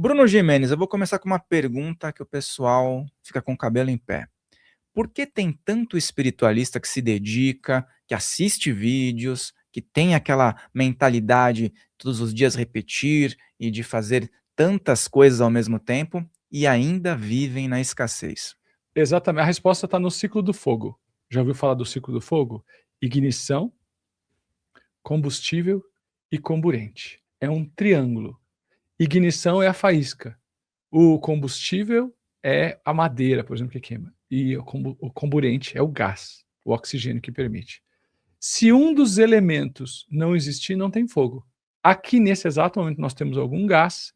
Bruno Gimenez, eu vou começar com uma pergunta que o pessoal fica com o cabelo em pé. Por que tem tanto espiritualista que se dedica, que assiste vídeos, que tem aquela mentalidade todos os dias repetir e de fazer tantas coisas ao mesmo tempo e ainda vivem na escassez? Exatamente. A resposta está no ciclo do fogo. Já ouviu falar do ciclo do fogo? Ignição, combustível e comburente. É um triângulo. Ignição é a faísca. O combustível é a madeira, por exemplo, que queima. E o comburente é o gás, o oxigênio que permite. Se um dos elementos não existir, não tem fogo. Aqui, nesse exato momento, nós temos algum gás,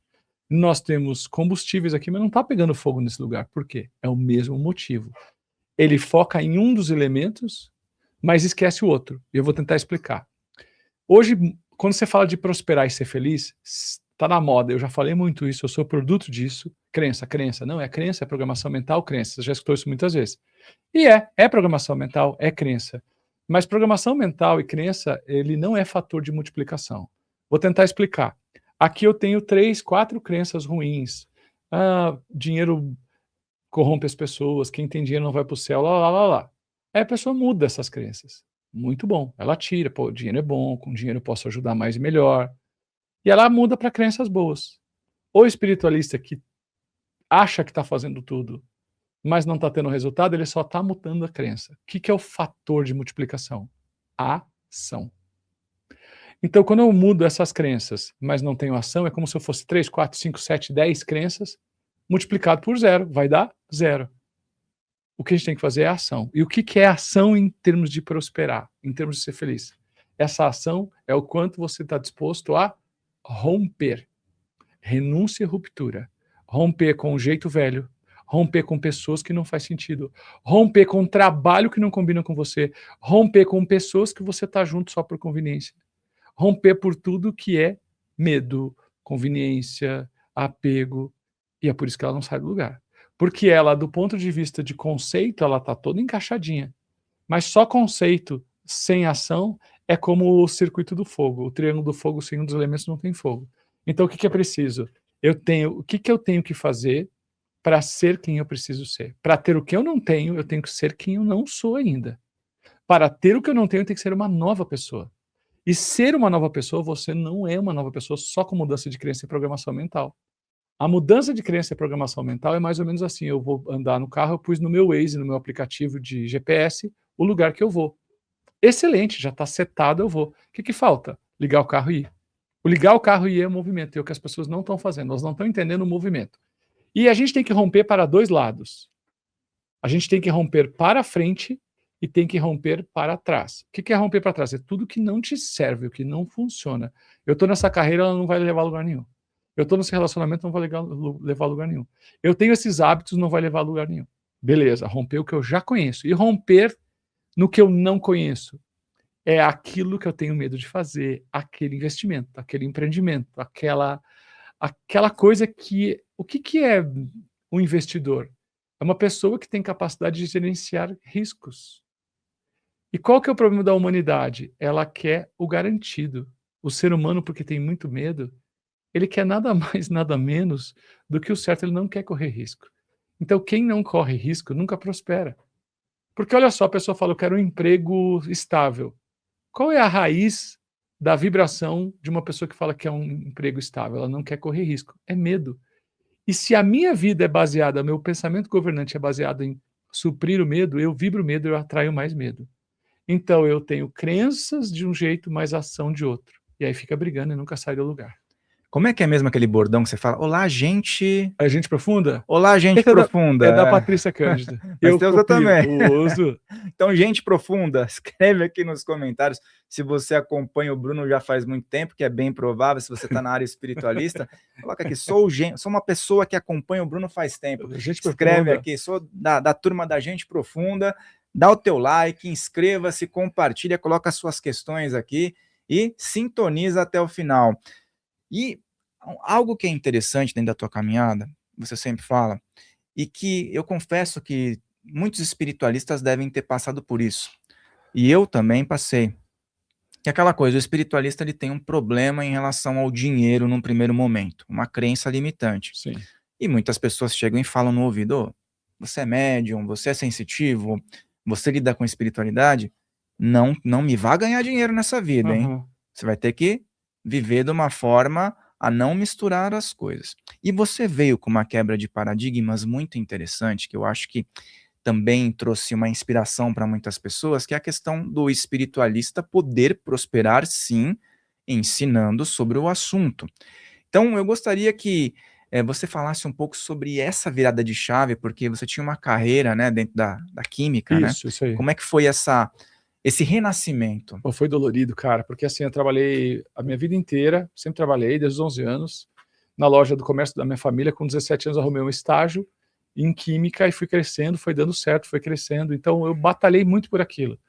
nós temos combustíveis aqui, mas não está pegando fogo nesse lugar. Por quê? É o mesmo motivo. Ele foca em um dos elementos, mas esquece o outro. E eu vou tentar explicar. Hoje, quando você fala de prosperar e ser feliz, está na moda. Eu já falei muito isso, eu sou produto disso. Crença. Não, é crença, é programação mental, crença. Você já escutou isso muitas vezes. E é programação mental, é crença. Mas programação mental e crença, ele não é fator de multiplicação. Vou tentar explicar. Aqui eu tenho 3, 4 crenças ruins. Dinheiro corrompe as pessoas, quem tem dinheiro não vai para o céu, lá. Aí a pessoa muda essas crenças. Muito bom. Ela tira, pô, dinheiro é bom, com dinheiro eu posso ajudar mais e melhor. E ela muda para crenças boas. O espiritualista que acha que está fazendo tudo, mas não está tendo resultado, ele só está mudando a crença. O que é o fator de multiplicação? A ação. Então, quando eu mudo essas crenças, mas não tenho ação, é como se eu fosse 3, 4, 5, 7, 10 crenças, multiplicado por 0, vai dar 0. O que a gente tem que fazer é ação. E o que é ação em termos de prosperar, em termos de ser feliz? Essa ação é o quanto você está disposto a romper. Renúncia e ruptura. Romper com o jeito velho, romper com pessoas que não faz sentido, romper com trabalho que não combina com você, romper com pessoas que você está junto só por conveniência, romper por tudo que é medo, conveniência, apego, e é por isso que ela não sai do lugar. Porque ela, do ponto de vista de conceito, ela está toda encaixadinha. Mas só conceito sem ação é como o circuito do fogo. O triângulo do fogo sem um dos elementos não tem fogo. Então, o que é preciso? O que eu tenho que fazer para ser quem eu preciso ser? Para ter o que eu não tenho, eu tenho que ser quem eu não sou ainda. Para ter o que eu não tenho, eu tenho que ser uma nova pessoa. E ser uma nova pessoa, você não é uma nova pessoa só com mudança de crença e programação mental. A mudança de crença e programação mental é mais ou menos assim: eu vou andar no carro, eu pus no meu Waze, no meu aplicativo de GPS, o lugar que eu vou. Excelente, já está setado, eu vou. O que falta? Ligar o carro e ir. O ligar o carro e ir é o movimento, é o que as pessoas não estão fazendo, elas não estão entendendo o movimento. E a gente tem que romper para 2 lados. A gente tem que romper para frente e tem que romper para trás. O que é romper para trás? É tudo que não te serve, o que não funciona. Eu estou nessa carreira, ela não vai levar a lugar nenhum. Eu estou nesse relacionamento, não vai levar a lugar nenhum. Eu tenho esses hábitos, não vai levar a lugar nenhum. Beleza, romper o que eu já conheço. E romper no que eu não conheço. É aquilo que eu tenho medo de fazer, aquele investimento, aquele empreendimento, aquela coisa que... O que é um investidor? É uma pessoa que tem capacidade de gerenciar riscos. E qual que é o problema da humanidade? Ela quer o garantido. O ser humano, porque tem muito medo, ele quer nada mais, nada menos do que o certo, ele não quer correr risco. Então, quem não corre risco nunca prospera. Porque olha só, a pessoa fala, eu quero um emprego estável. Qual é a raiz da vibração de uma pessoa que fala que é um emprego estável? Ela não quer correr risco, é medo. E se a minha vida é baseada, meu pensamento governante é baseado em suprir o medo, eu vibro medo, eu atraio mais medo. Então eu tenho crenças de um jeito, mas ação de outro. E aí fica brigando e nunca sai do lugar. Como é que é mesmo aquele bordão que você fala? Olá, gente. A gente profunda? Olá, gente Esse profunda. é da Patrícia Cândido. Mas Eu tem usa copio, também. uso. Então, gente profunda, escreve aqui nos comentários se você acompanha o Bruno já faz muito tempo, que é bem provável, se você está na área espiritualista. Coloca aqui, sou uma pessoa que acompanha o Bruno faz tempo. Gente Escreve profunda. aqui, sou da turma da Gente Profunda. Dá o teu like, inscreva-se, compartilha, coloca as suas questões aqui e sintoniza até o final. E algo que é interessante dentro da tua caminhada, você sempre fala, e que eu confesso que muitos espiritualistas devem ter passado por isso. E eu também passei. Que é aquela coisa, o espiritualista ele tem um problema em relação ao dinheiro num primeiro momento, uma crença limitante. Sim. E muitas pessoas chegam e falam no ouvido: "Ô, você é médium, você é sensitivo, você lida com espiritualidade, não me vá ganhar dinheiro nessa vida, hein. Aham. Você vai ter que viver de uma forma a não misturar as coisas". E você veio com uma quebra de paradigmas muito interessante, que eu acho que também trouxe uma inspiração para muitas pessoas, que é a questão do espiritualista poder prosperar sim, ensinando sobre o assunto. Então eu gostaria que, você falasse um pouco sobre essa virada de chave, porque você tinha uma carreira, né, dentro da química, né. Isso aí. Como é que foi esse renascimento? Pô, foi dolorido, cara, porque assim, eu trabalhei a minha vida inteira, sempre trabalhei desde os 11 anos, na loja do comércio da minha família. Com 17 anos arrumei um estágio em química e fui crescendo, foi dando certo, foi crescendo, então eu batalhei muito por aquilo.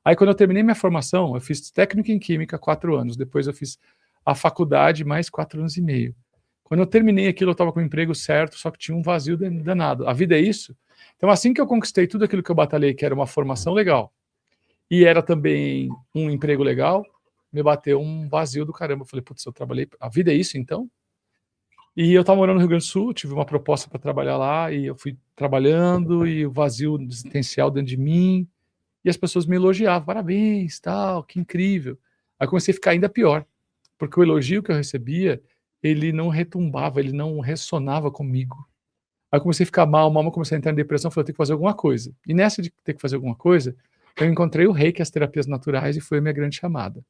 Aí quando eu terminei minha formação, eu fiz técnico em química 4 anos, depois eu fiz a faculdade mais 4 anos e meio. Quando eu terminei aquilo, eu estava com o emprego certo, só que tinha um vazio danado. A vida é isso. Então assim que eu conquistei tudo aquilo que eu batalhei, que era uma formação legal, e era também um emprego legal, me bateu um vazio do caramba. Eu falei: "Putz, eu trabalhei, a vida é isso então?". E eu estava morando no Rio Grande do Sul, tive uma proposta para trabalhar lá, e eu fui trabalhando, e o vazio existencial dentro de mim, e as pessoas me elogiavam: "Parabéns, tal, que incrível". Aí comecei a ficar ainda pior, porque o elogio que eu recebia, ele não retumbava, ele não ressonava comigo. Aí eu comecei a ficar mal, comecei a entrar em depressão, falei: "Eu tenho que fazer alguma coisa". E nessa de ter que fazer alguma coisa, eu encontrei o Reiki, as terapias naturais, e foi a minha grande chamada.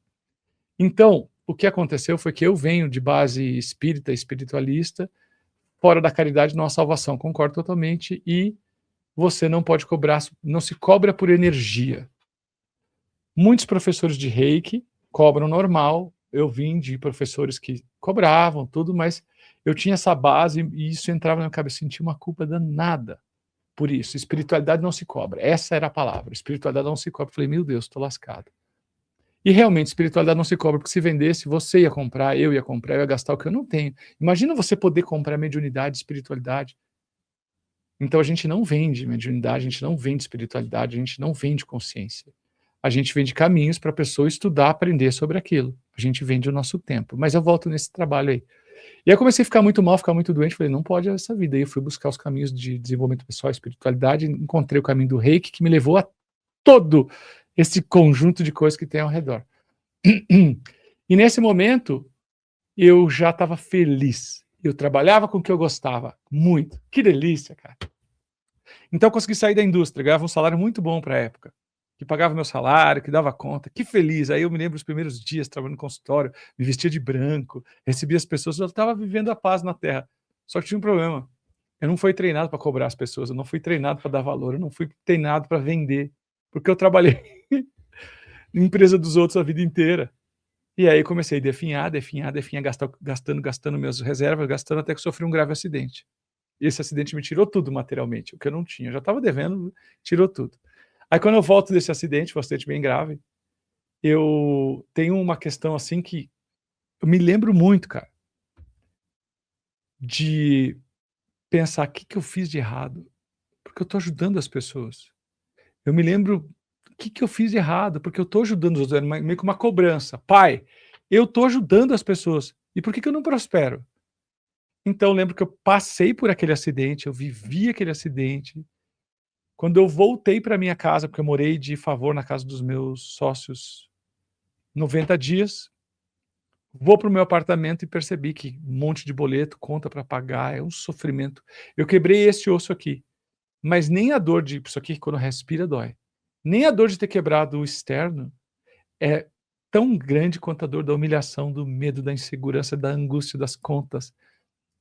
Então, o que aconteceu foi que eu venho de base espírita, espiritualista, fora da caridade não há salvação, concordo totalmente, e você não pode cobrar, não se cobra por energia. Muitos professores de Reiki cobram normal, eu vim de professores que cobravam tudo, mas eu tinha essa base e isso entrava na minha cabeça, sentia uma culpa danada por isso. Espiritualidade não se cobra, essa era a palavra, espiritualidade não se cobra. Eu falei: "Meu Deus, estou lascado". E realmente, espiritualidade não se cobra, porque se vendesse, você ia comprar, eu ia gastar o que eu não tenho. Imagina você poder comprar mediunidade, espiritualidade. Então a gente não vende mediunidade, a gente não vende espiritualidade, a gente não vende consciência. A gente vende caminhos para a pessoa estudar, aprender sobre aquilo. A gente vende o nosso tempo. Mas eu volto nesse trabalho aí. E aí eu comecei a ficar muito mal, ficar muito doente, falei: "Não pode essa vida". Aí eu fui buscar os caminhos de desenvolvimento pessoal, espiritualidade, encontrei o caminho do Reiki, que me levou a todo esse conjunto de coisas que tem ao redor. E nesse momento, eu já estava feliz. Eu trabalhava com o que eu gostava, muito. Que delícia, cara. Então eu consegui sair da indústria, ganhava um salário muito bom para a época, que pagava meu salário, que dava conta. Que feliz. Aí eu me lembro os primeiros dias trabalhando no consultório, me vestia de branco, recebia as pessoas, eu estava vivendo a paz na terra. Só que tinha um problema. Eu não fui treinado para cobrar as pessoas, eu não fui treinado para dar valor, eu não fui treinado para vender, porque eu trabalhei em empresa dos outros a vida inteira. E aí comecei a definhar, gastando minhas reservas, gastando, até que sofri um grave acidente. E esse acidente me tirou tudo materialmente, o que eu não tinha. Eu já estava devendo, tirou tudo. Aí quando eu volto desse acidente, foi um acidente bem grave, eu tenho uma questão assim que eu me lembro muito, cara, de pensar: o que que eu fiz de errado? Porque eu estou ajudando as pessoas. Eu me lembro: o que que eu fiz de errado? Porque eu estou ajudando os outros, era meio que uma cobrança. Pai, eu estou ajudando as pessoas, e por que que eu não prospero? Então eu lembro que eu passei por aquele acidente, eu vivi aquele acidente. Quando eu voltei para minha casa, porque eu morei de favor na casa dos meus sócios 90 dias, vou para o meu apartamento e percebi que um monte de boleto, conta para pagar, é um sofrimento. Eu quebrei esse osso aqui, mas nem a dor de isso aqui, quando respira, dói. Nem a dor de ter quebrado o externo é tão grande quanto a dor da humilhação, do medo, da insegurança, da angústia, das contas.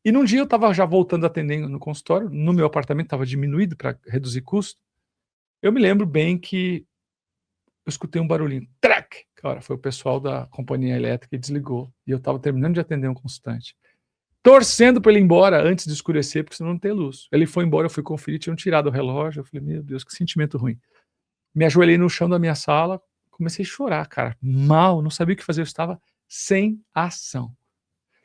E num dia eu estava já voltando a atender no consultório, no meu apartamento estava diminuído para reduzir custo. Eu me lembro bem que eu escutei um barulhinho, trac! Cara, foi o pessoal da companhia elétrica e desligou. E eu estava terminando de atender um consultante, torcendo para ele ir embora antes de escurecer, porque senão não tem luz. Ele foi embora, eu fui conferir, tinham tirado o relógio. Eu falei: "Meu Deus, que sentimento ruim". Me ajoelhei no chão da minha sala, comecei a chorar, cara, mal, não sabia o que fazer, eu estava sem ação.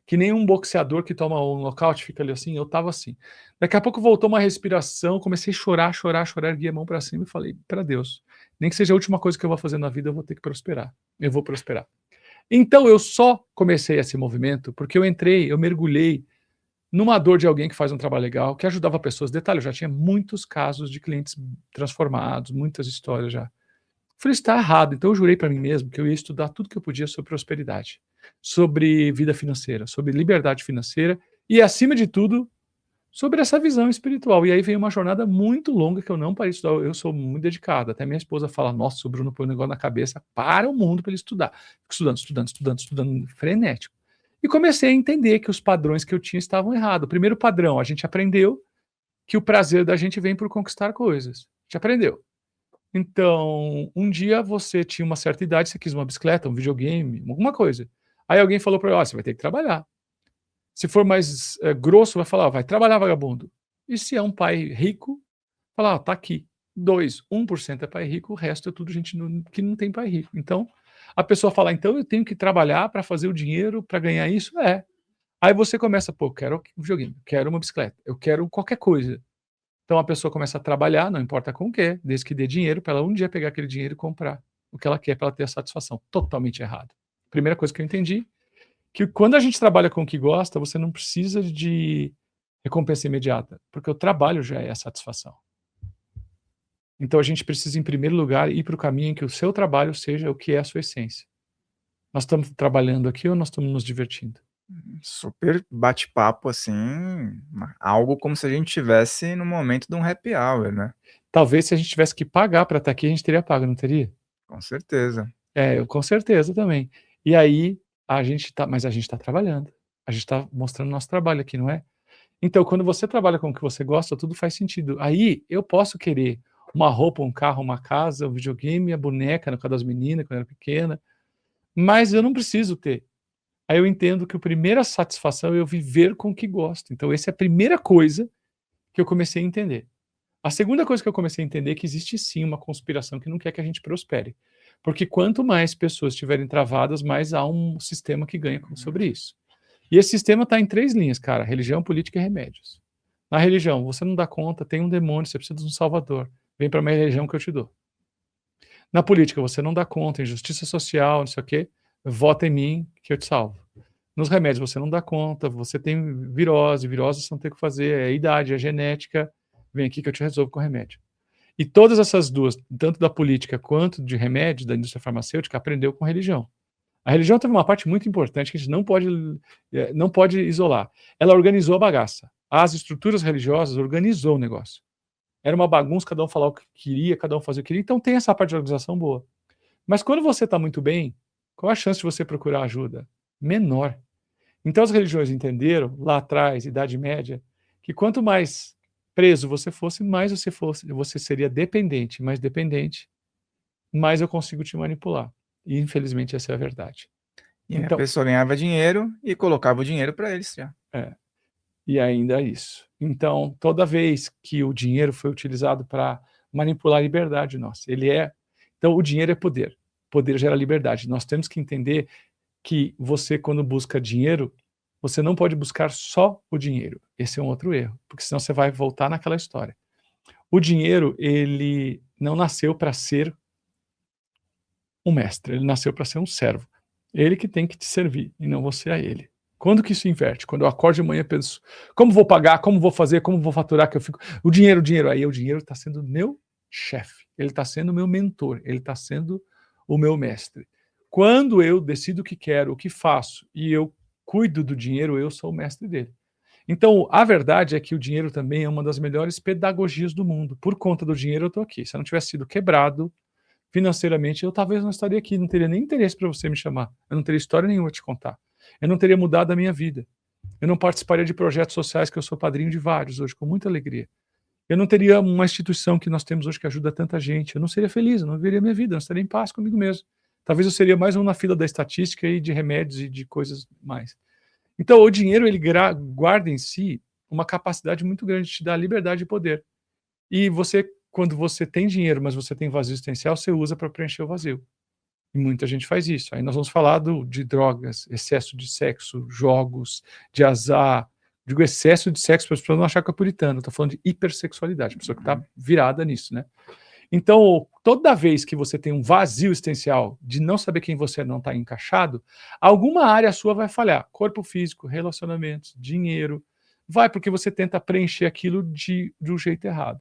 Que nem um boxeador que toma um nocaute, fica ali assim, eu estava assim. Daqui a pouco voltou uma respiração, comecei a chorar, ergui a mão para cima e falei para Deus: Nem que seja a última coisa que eu vou fazer na vida, eu vou ter que prosperar. Eu vou prosperar. Então eu só comecei esse movimento porque eu mergulhei numa dor de alguém que faz um trabalho legal, que ajudava pessoas. Detalhe, eu já tinha muitos casos de clientes transformados, muitas histórias já. Falei, isso está errado. Então eu jurei para mim mesmo que eu ia estudar tudo que eu podia sobre prosperidade, sobre vida financeira, sobre liberdade financeira e, acima de tudo, sobre essa visão espiritual. E aí veio uma jornada muito longa que eu não parei de estudar. Eu sou muito dedicado. Até minha esposa fala, nossa, o Bruno põe um negócio na cabeça, para o mundo para ele estudar. Fico estudando, frenético. E comecei a entender que os padrões que eu tinha estavam errados. O primeiro padrão, a gente aprendeu que o prazer da gente vem por conquistar coisas. A gente aprendeu. Então, um dia você tinha uma certa idade, você quis uma bicicleta, um videogame, alguma coisa. Aí alguém falou para ele, você vai ter que trabalhar. Se for mais grosso, vai falar, vai trabalhar, vagabundo. E se é um pai rico, fala, tá aqui. 1% é pai rico, o resto é tudo gente que não tem pai rico. Então, a pessoa fala, então eu tenho que trabalhar para fazer o dinheiro, para ganhar isso? É. Aí você começa, eu quero um videogame, eu quero uma bicicleta, eu quero qualquer coisa. Então a pessoa começa a trabalhar, não importa com o quê, desde que dê dinheiro, para ela um dia pegar aquele dinheiro e comprar o que ela quer, para ela ter a satisfação. Totalmente errado. Primeira coisa que eu entendi, que quando a gente trabalha com o que gosta, você não precisa de recompensa imediata, porque o trabalho já é a satisfação. Então a gente precisa, em primeiro lugar, ir para o caminho em que o seu trabalho seja o que é a sua essência. Nós estamos trabalhando aqui ou nós estamos nos divertindo? Super bate-papo, assim, algo como se a gente estivesse no momento de um happy hour, né? Talvez se a gente tivesse que pagar para estar aqui, a gente teria pago, não teria? Com certeza. Eu com certeza também. E aí, mas a gente está trabalhando. A gente está mostrando nosso trabalho aqui, não é? Então, quando você trabalha com o que você gosta, tudo faz sentido. Aí, eu posso querer uma roupa, um carro, uma casa, um videogame, a boneca, no caso das meninas, quando eu era pequena, mas eu não preciso ter. Aí eu entendo que a primeira satisfação é eu viver com o que gosto. Então, essa é a primeira coisa que eu comecei a entender. A segunda coisa que eu comecei a entender é que existe sim uma conspiração que não quer que a gente prospere. Porque quanto mais pessoas estiverem travadas, mais há um sistema que ganha sobre isso. E esse sistema está em 3 linhas, cara: religião, política e remédios. Na religião, você não dá conta, tem um demônio, você precisa de um salvador. Vem para a minha religião que eu te dou. Na política, você não dá conta, injustiça social, não sei o quê, vota em mim que eu te salvo. Nos remédios, você não dá conta, você tem virose você não tem o que fazer, é a idade, é a genética, vem aqui que eu te resolvo com remédio. E todas essas duas, tanto da política quanto de remédio, da indústria farmacêutica, aprendeu com religião. A religião teve uma parte muito importante que a gente não pode isolar. Ela organizou a bagaça. As estruturas religiosas organizou o negócio. Era uma bagunça, cada um falava o que queria, cada um fazia o que queria, então tem essa parte de organização boa. Mas quando você está muito bem, qual a chance de você procurar ajuda? Menor. Então as religiões entenderam, lá atrás, Idade Média, que quanto mais preso você fosse, mais você seria dependente. Mais dependente, mais eu consigo te manipular. E infelizmente essa é a verdade. E aí a Então, pessoa ganhava dinheiro e colocava o dinheiro para eles já. e ainda isso. Então, toda vez que o dinheiro foi utilizado para manipular a liberdade nossa, então o dinheiro é poder. Poder gera liberdade. Nós temos que entender que você, quando busca dinheiro, você não pode buscar só o dinheiro. Esse é um outro erro, porque senão você vai voltar naquela história. O dinheiro, ele não nasceu para ser um mestre, ele nasceu para ser um servo. Ele que tem que te servir, e não você a ele. Quando que isso inverte? Quando eu acordo de manhã e penso, como vou pagar, como vou fazer, como vou faturar, que eu fico... O dinheiro, aí o dinheiro está sendo meu chefe, ele está sendo meu mentor, ele está sendo o meu mestre. Quando eu decido o que quero, o que faço, e eu cuido do dinheiro, eu sou o mestre dele. Então, a verdade é que o dinheiro também é uma das melhores pedagogias do mundo. Por conta do dinheiro eu estou aqui. Se eu não tivesse sido quebrado financeiramente, eu talvez não estaria aqui, não teria nem interesse para você me chamar. Eu não teria história nenhuma a te contar. Eu não teria mudado a minha vida. Eu não participaria de projetos sociais, que eu sou padrinho de vários hoje, com muita alegria. Eu não teria uma instituição que nós temos hoje que ajuda tanta gente. Eu não seria feliz, eu não viveria minha vida, eu não estaria em paz comigo mesmo. Talvez eu seria mais um na fila da estatística e de remédios e de coisas mais. Então, o dinheiro, ele guarda em si uma capacidade muito grande de te dar liberdade e poder. E você, quando você tem dinheiro, mas você tem vazio existencial, você usa para preencher o vazio. E muita gente faz isso. Aí nós vamos falar de drogas, excesso de sexo, jogos, de azar. Digo excesso de sexo para as pessoas não acharem que é puritano. Estou falando de hipersexualidade, pessoa que está virada nisso, né? Então, toda vez que você tem um vazio existencial de não saber quem você não está encaixado, alguma área sua vai falhar. Corpo físico, relacionamentos, dinheiro. Vai porque você tenta preencher aquilo de um jeito errado.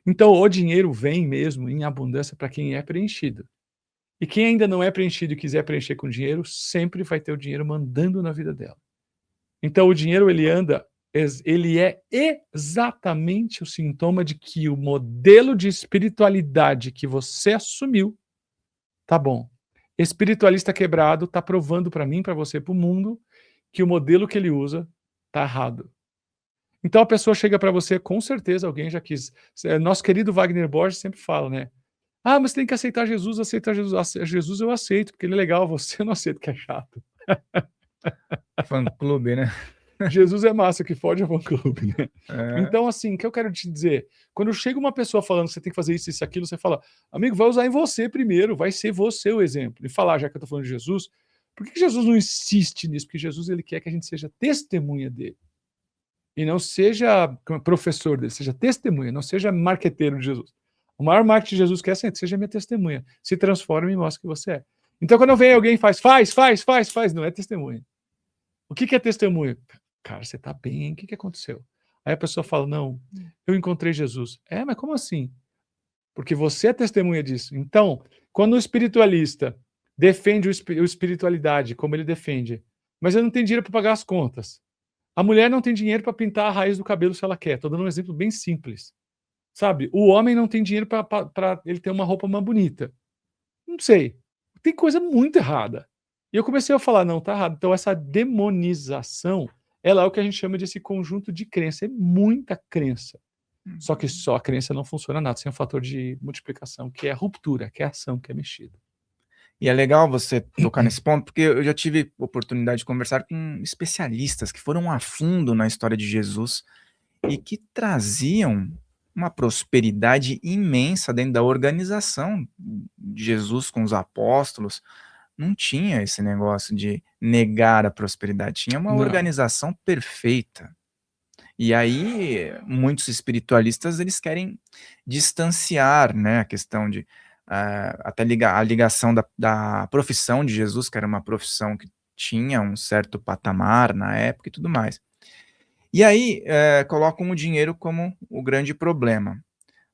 Então, o dinheiro vem mesmo em abundância para quem é preenchido. E quem ainda não é preenchido e quiser preencher com dinheiro, sempre vai ter o dinheiro mandando na vida dela. Então, o dinheiro, ele é exatamente o sintoma de que o modelo de espiritualidade que você assumiu tá bom. Espiritualista quebrado tá provando para mim, para você, para o mundo, que o modelo que ele usa tá errado. Então a pessoa chega para você, com certeza alguém já quis. Nosso querido Wagner Borges sempre fala, né? Ah, mas tem que aceitar Jesus, aceitar Jesus. Jesus eu aceito, porque ele é legal, você não aceita, que é chato. Fã-clube, né? Jesus é massa, que fode é fã-clube, né? É. Então, assim, o que eu quero te dizer? Quando chega uma pessoa falando que você tem que fazer isso, isso, aquilo, você fala, amigo, vai usar em você primeiro, vai ser você o exemplo. E falar, já que eu tô falando de Jesus, por que Jesus não insiste nisso? Porque Jesus, ele quer que a gente seja testemunha dele. E não seja professor dele, seja testemunha, não seja marqueteiro de Jesus. O maior marketing de Jesus quer ser, seja minha testemunha. Se transforme e mostre que você é. Então, quando vem alguém e faz, não é testemunha. O que é testemunha? Cara, você tá bem, hein? O que aconteceu? Aí a pessoa fala, não, eu encontrei Jesus. É, mas como assim? Porque você é testemunha disso. Então, quando o espiritualista defende o espiritualidade, como ele defende, mas ele não tem dinheiro para pagar as contas. A mulher não tem dinheiro para pintar a raiz do cabelo se ela quer. Estou dando um exemplo bem simples. Sabe? O homem não tem dinheiro para ele ter uma roupa mais bonita. Não sei. Tem coisa muito errada. E eu comecei a falar, não, tá errado. Então, essa demonização, ela é o que a gente chama de esse conjunto de crença. É muita crença. Só que só a crença não funciona nada sem um fator de multiplicação, que é a ruptura, que é a ação, que é mexida. E é legal você tocar nesse ponto, porque eu já tive oportunidade de conversar com especialistas que foram a fundo na história de Jesus e que traziam uma prosperidade imensa dentro da organização de Jesus com os apóstolos. Não tinha esse negócio de negar a prosperidade, tinha uma Não. organização perfeita. E aí, muitos espiritualistas, eles querem distanciar, né, a questão de, até a ligação da profissão de Jesus, que era uma profissão que tinha um certo patamar na época e tudo mais. E aí, colocam o dinheiro como o grande problema,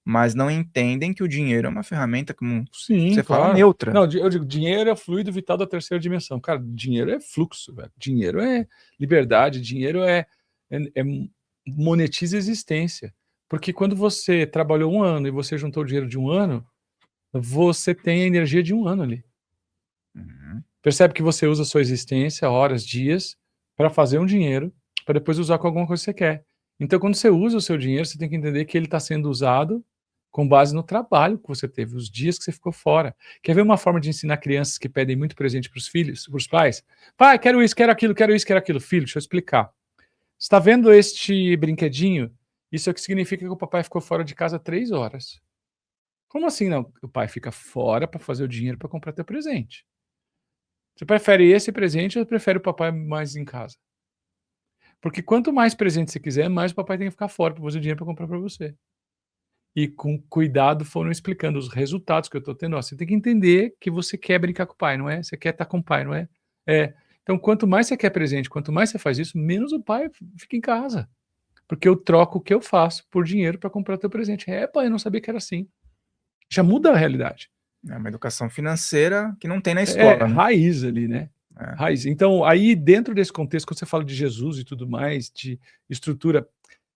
mas não entendem que o dinheiro é uma ferramenta, como Sim, você fala, claro. neutra. Não, eu digo, dinheiro é fluido vital da terceira dimensão. Cara, dinheiro é fluxo, velho. Dinheiro é liberdade, dinheiro é monetiza a existência. Porque quando você trabalhou um ano e você juntou o dinheiro de um ano, você tem a energia de um ano ali. Uhum. Percebe que você usa a sua existência, horas, dias, para fazer um dinheiro, para depois usar com alguma coisa que você quer. Então, quando você usa o seu dinheiro, você tem que entender que ele está sendo usado com base no trabalho que você teve, os dias que você ficou fora. Quer ver uma forma de ensinar crianças que pedem muito presente para os filhos, para os pais? Pai, quero isso, quero aquilo, quero isso, quero aquilo. Filho, deixa eu explicar. Você está vendo este brinquedinho? Isso é o que significa que o papai ficou fora de casa 3 horas. Como assim não? O pai fica fora para fazer o dinheiro para comprar teu presente. Você prefere esse presente ou prefere o papai mais em casa? Porque quanto mais presente você quiser, mais o papai tem que ficar fora para fazer o dinheiro para comprar para você. E com cuidado foram explicando os resultados que eu estou tendo. Ó, você tem que entender que você quer brincar com o pai, não é? Você quer estar com o pai, não é? É. Então, quanto mais você quer presente, quanto mais você faz isso, menos o pai fica em casa. Porque eu troco o que eu faço por dinheiro para comprar teu presente. É, pai, eu não sabia que era assim. Já muda a realidade. É uma educação financeira que não tem na É escola, né? raiz ali, né? É. Raiz. Então, aí dentro desse contexto, quando você fala de Jesus e tudo mais, de estrutura,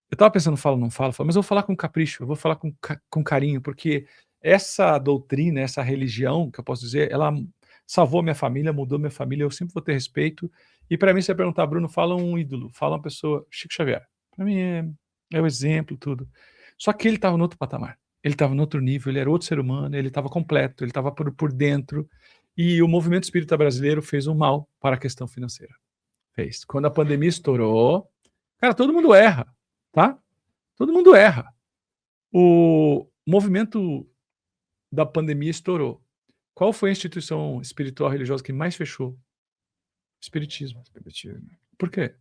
eu estava pensando, falo, não falo, mas eu vou falar com capricho, eu vou falar com carinho, porque essa doutrina, essa religião, que eu posso dizer, ela salvou minha família, mudou minha família, eu sempre vou ter respeito. E para mim, você perguntar, Bruno, fala um ídolo, fala uma pessoa, Chico Xavier. Para mim é o exemplo, tudo. Só que ele estava no outro patamar, ele estava no outro nível, ele era outro ser humano, ele estava completo, ele estava por dentro. E o movimento espírita brasileiro fez um mal para a questão financeira. Fez. Quando a pandemia estourou, cara, todo mundo erra, tá? Todo mundo erra. O movimento da pandemia estourou. Qual foi a instituição espiritual religiosa que mais fechou? Espiritismo. Espiritismo. Por quê?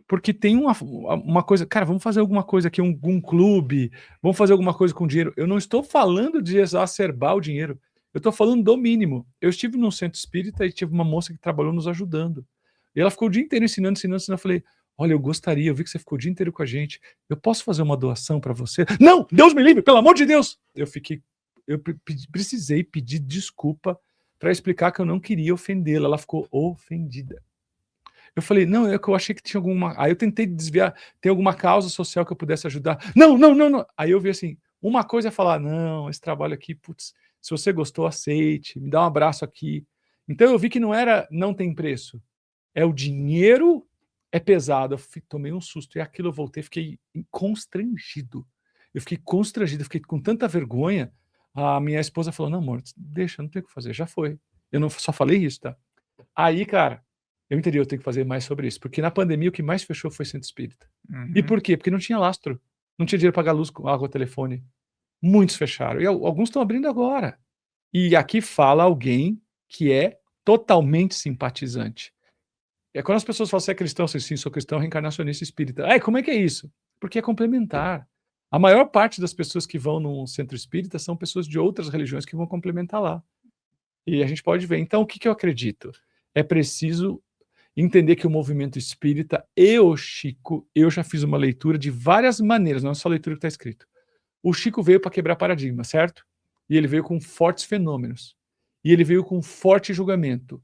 Porque tem uma coisa, cara, vamos fazer alguma coisa aqui, um clube, vamos fazer alguma coisa com dinheiro. Eu não estou falando de exacerbar o dinheiro, eu estou falando do mínimo. Eu estive num centro espírita e tive uma moça que trabalhou nos ajudando. E ela ficou o dia inteiro ensinando. Eu falei, olha, eu vi que você ficou o dia inteiro com a gente, eu posso fazer uma doação para você? Não, Deus me livre, pelo amor de Deus! Eu precisei pedir desculpa para explicar que eu não queria ofendê-la. Ela ficou ofendida. Eu falei, não, é que eu achei que tinha alguma... Aí eu tentei desviar, tem alguma causa social que eu pudesse ajudar. Não, não, não, não. Aí eu vi assim, uma coisa é falar, não, esse trabalho aqui, putz, se você gostou, aceite, me dá um abraço aqui. Então eu vi que não tem preço. É o dinheiro é pesado. Tomei um susto e aquilo eu voltei, fiquei constrangido. Eu fiquei com tanta vergonha. A minha esposa falou, não, amor, deixa, não tem o que fazer, já foi. Eu não só falei isso, tá? Aí, cara, eu entendi, eu tenho que fazer mais sobre isso, porque na pandemia o que mais fechou foi centro espírita. E por quê? Porque não tinha lastro, não tinha dinheiro para pagar luz, água, telefone. Muitos fecharam, e alguns estão abrindo agora. E aqui fala alguém que é totalmente simpatizante. É quando as pessoas falam, você é cristão? Assim, sim, sou cristão, reencarnacionista espírita. Como é que é isso? Porque é complementar. A maior parte das pessoas que vão num centro espírita são pessoas de outras religiões que vão complementar lá. E a gente pode ver. Então, o que eu acredito? É preciso entender que o movimento espírita e o Chico, eu já fiz uma leitura de várias maneiras, não é só a leitura que está escrito. O Chico veio para quebrar paradigma, certo? E ele veio com fortes fenômenos. E ele veio com forte julgamento.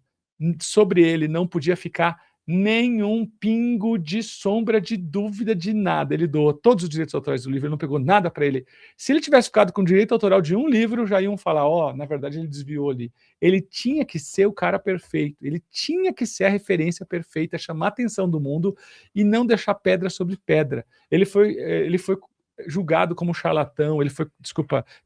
Sobre ele não podia ficar nenhum pingo de sombra de dúvida de nada. Ele doou todos os direitos autorais do livro, ele não pegou nada para ele. Se ele tivesse ficado com direito autoral de um livro, já iam falar, na verdade ele desviou ali. Ele tinha que ser o cara perfeito, ele tinha que ser a referência perfeita, chamar a atenção do mundo e não deixar pedra sobre pedra. Ele foi julgado como charlatão, ele foi,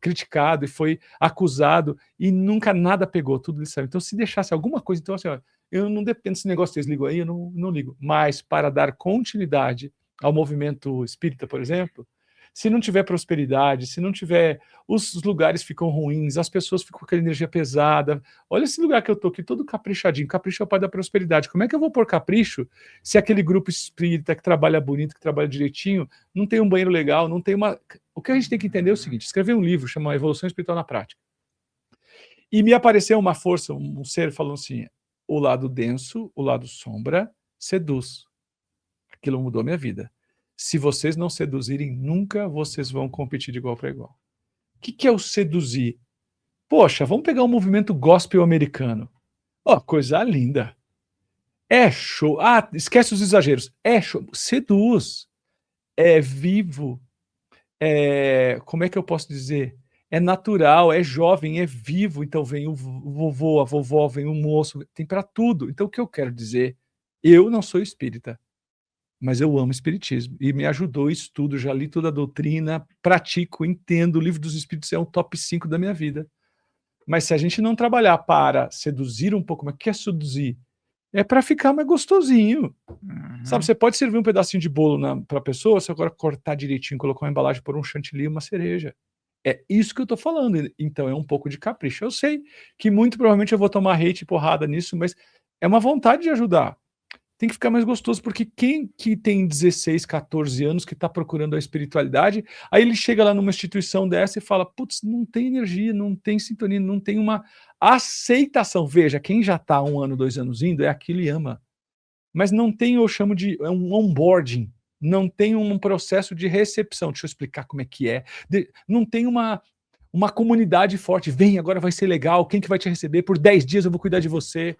criticado e foi acusado e nunca nada pegou, tudo ele saiu. Então, se deixasse alguma coisa, então assim, eu não dependo desse negócio que vocês ligam aí, eu não ligo. Mas para dar continuidade ao movimento espírita, por exemplo, se não tiver prosperidade, se não tiver, os lugares ficam ruins, as pessoas ficam com aquela energia pesada. Olha esse lugar que eu tô aqui, todo caprichadinho. Capricho é o pai da prosperidade. Como é que eu vou pôr capricho se aquele grupo espírita que trabalha bonito, que trabalha direitinho, não tem um banheiro legal, não tem uma... O que a gente tem que entender é o seguinte, escrever um livro, chama Evolução Espiritual na Prática. E me apareceu uma força, um ser falando assim, o lado denso, o lado sombra, seduz. Aquilo mudou minha vida. Se vocês não seduzirem, nunca vocês vão competir de igual para igual. O que é o seduzir? Poxa, vamos pegar um movimento gospel americano. Coisa linda. É show. Esquece os exageros. É show. Seduz. É vivo. Como é que eu posso dizer? É natural, é jovem, é vivo. Então vem o vovô, a vovó, vem o moço, tem para tudo. Então o que eu quero dizer? Eu não sou espírita, mas eu amo espiritismo e me ajudou, estudo, já li toda a doutrina, pratico, entendo, o Livro dos Espíritos é um top 5 da minha vida. Mas se a gente não trabalhar para seduzir um pouco, mas o que é seduzir? É para ficar mais gostosinho. Sabe, você pode servir um pedacinho de bolo para a pessoa, você agora cortar direitinho, colocar uma embalagem, pôr um chantilly e uma cereja. É isso que eu tô falando. Então é um pouco de capricho. Eu sei que muito provavelmente eu vou tomar hate e porrada nisso, mas é uma vontade de ajudar. Tem que ficar mais gostoso, porque quem que tem 16, 14 anos que está procurando a espiritualidade, aí ele chega lá numa instituição dessa e fala, putz, não tem energia, não tem sintonia, não tem uma aceitação. Veja, quem já está 1 ano, 2 anos indo, é aquilo e ama. Mas não tem, eu chamo de um onboarding, não tem um processo de recepção. Deixa eu explicar como é que é. Não tem uma comunidade forte, vem, agora vai ser legal, quem que vai te receber? Por 10 dias eu vou cuidar de você.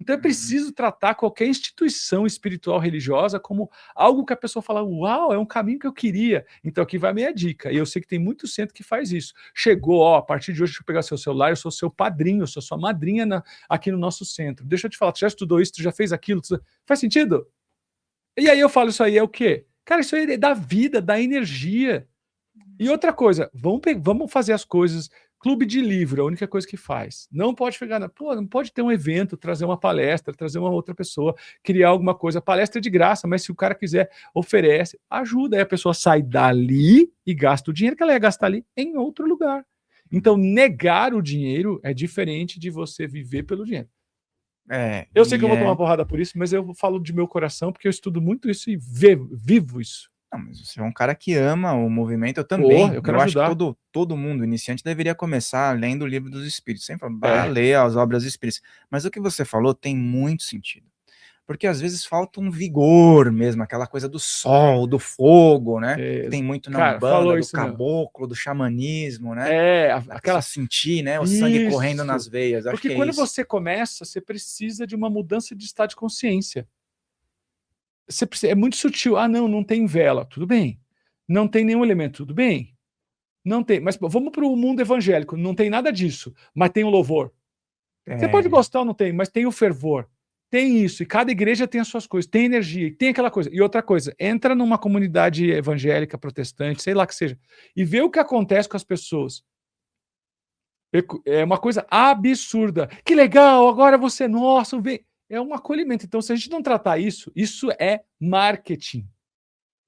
Então é preciso tratar qualquer instituição espiritual religiosa como algo que a pessoa fala, uau, é um caminho que eu queria. Então aqui vai a minha dica. E eu sei que tem muito centro que faz isso. Chegou, a partir de hoje, deixa eu pegar seu celular, eu sou seu padrinho, eu sou sua madrinha aqui no nosso centro. Deixa eu te falar, tu já estudou isso, tu já fez aquilo? Faz sentido? E aí eu falo, isso aí é o quê? Cara, isso aí é da vida, da energia. E outra coisa, vamos fazer as coisas... Clube de livro, a única coisa que faz. Não pode pegar, não pode ter um evento, trazer uma palestra, trazer uma outra pessoa, criar alguma coisa. Palestra é de graça, mas se o cara quiser, oferece, ajuda. Aí a pessoa sai dali e gasta o dinheiro que ela ia gastar ali em outro lugar. Então, negar o dinheiro é diferente de você viver pelo dinheiro. Eu sei que e eu vou tomar porrada por isso, mas eu falo de meu coração porque eu estudo muito isso e vivo isso. Não, mas você é um cara que ama o movimento, eu Eu também. quero Eu acho que ajudar. todo mundo iniciante deveria começar lendo o Livro dos Espíritos. Sempre vá É, ler as obras espíritas. Mas o que você falou tem muito sentido. Porque às vezes falta um vigor mesmo, aquela coisa do sol, do fogo, né? Que tem muito na cara, Umbanda, falou do isso mesmo. caboclo, do xamanismo, né? Da pessoa Aquela. sentir, né, o sangue correndo nas Isso. veias. Acho Porque que é quando isso. você começa, você precisa de uma mudança de estado de consciência. É muito sutil. Ah, não, não tem vela. Tudo bem. Não tem nenhum elemento. Tudo bem. Não tem. Mas pô, vamos para o mundo evangélico. Não tem nada disso. Mas tem o louvor. Você pode É, gostar ou não tem, mas tem o fervor. Tem isso. E cada igreja tem as suas coisas. Tem energia. E tem aquela coisa. E outra coisa. Entra numa comunidade evangélica, protestante, sei lá que seja. E vê o que acontece com as pessoas. É uma coisa absurda. Que legal, agora você, nossa, vem. É um acolhimento. Então, se a gente não tratar isso, isso é marketing.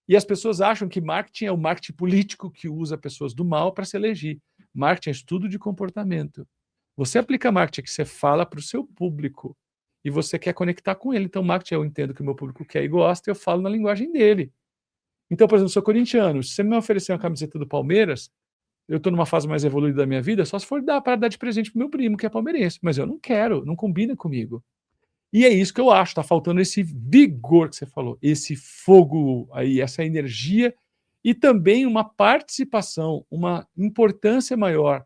E as pessoas acham que marketing é o marketing político que usa pessoas do mal para se eleger. Marketing é estudo de comportamento. Você aplica marketing que você fala para o seu público e você quer conectar com ele. Então, marketing eu entendo que o meu público quer e gosta, eu falo na linguagem dele. Então, por exemplo, eu sou corintiano. Se você me oferecer uma camiseta do Palmeiras, eu estou numa fase mais evoluída da minha vida, só se for dar para dar de presente pro meu primo, que é palmeirense. Mas eu não quero, não combina comigo. E é isso que eu acho, tá faltando esse vigor que você falou, esse fogo aí, essa energia e também uma participação, uma importância maior.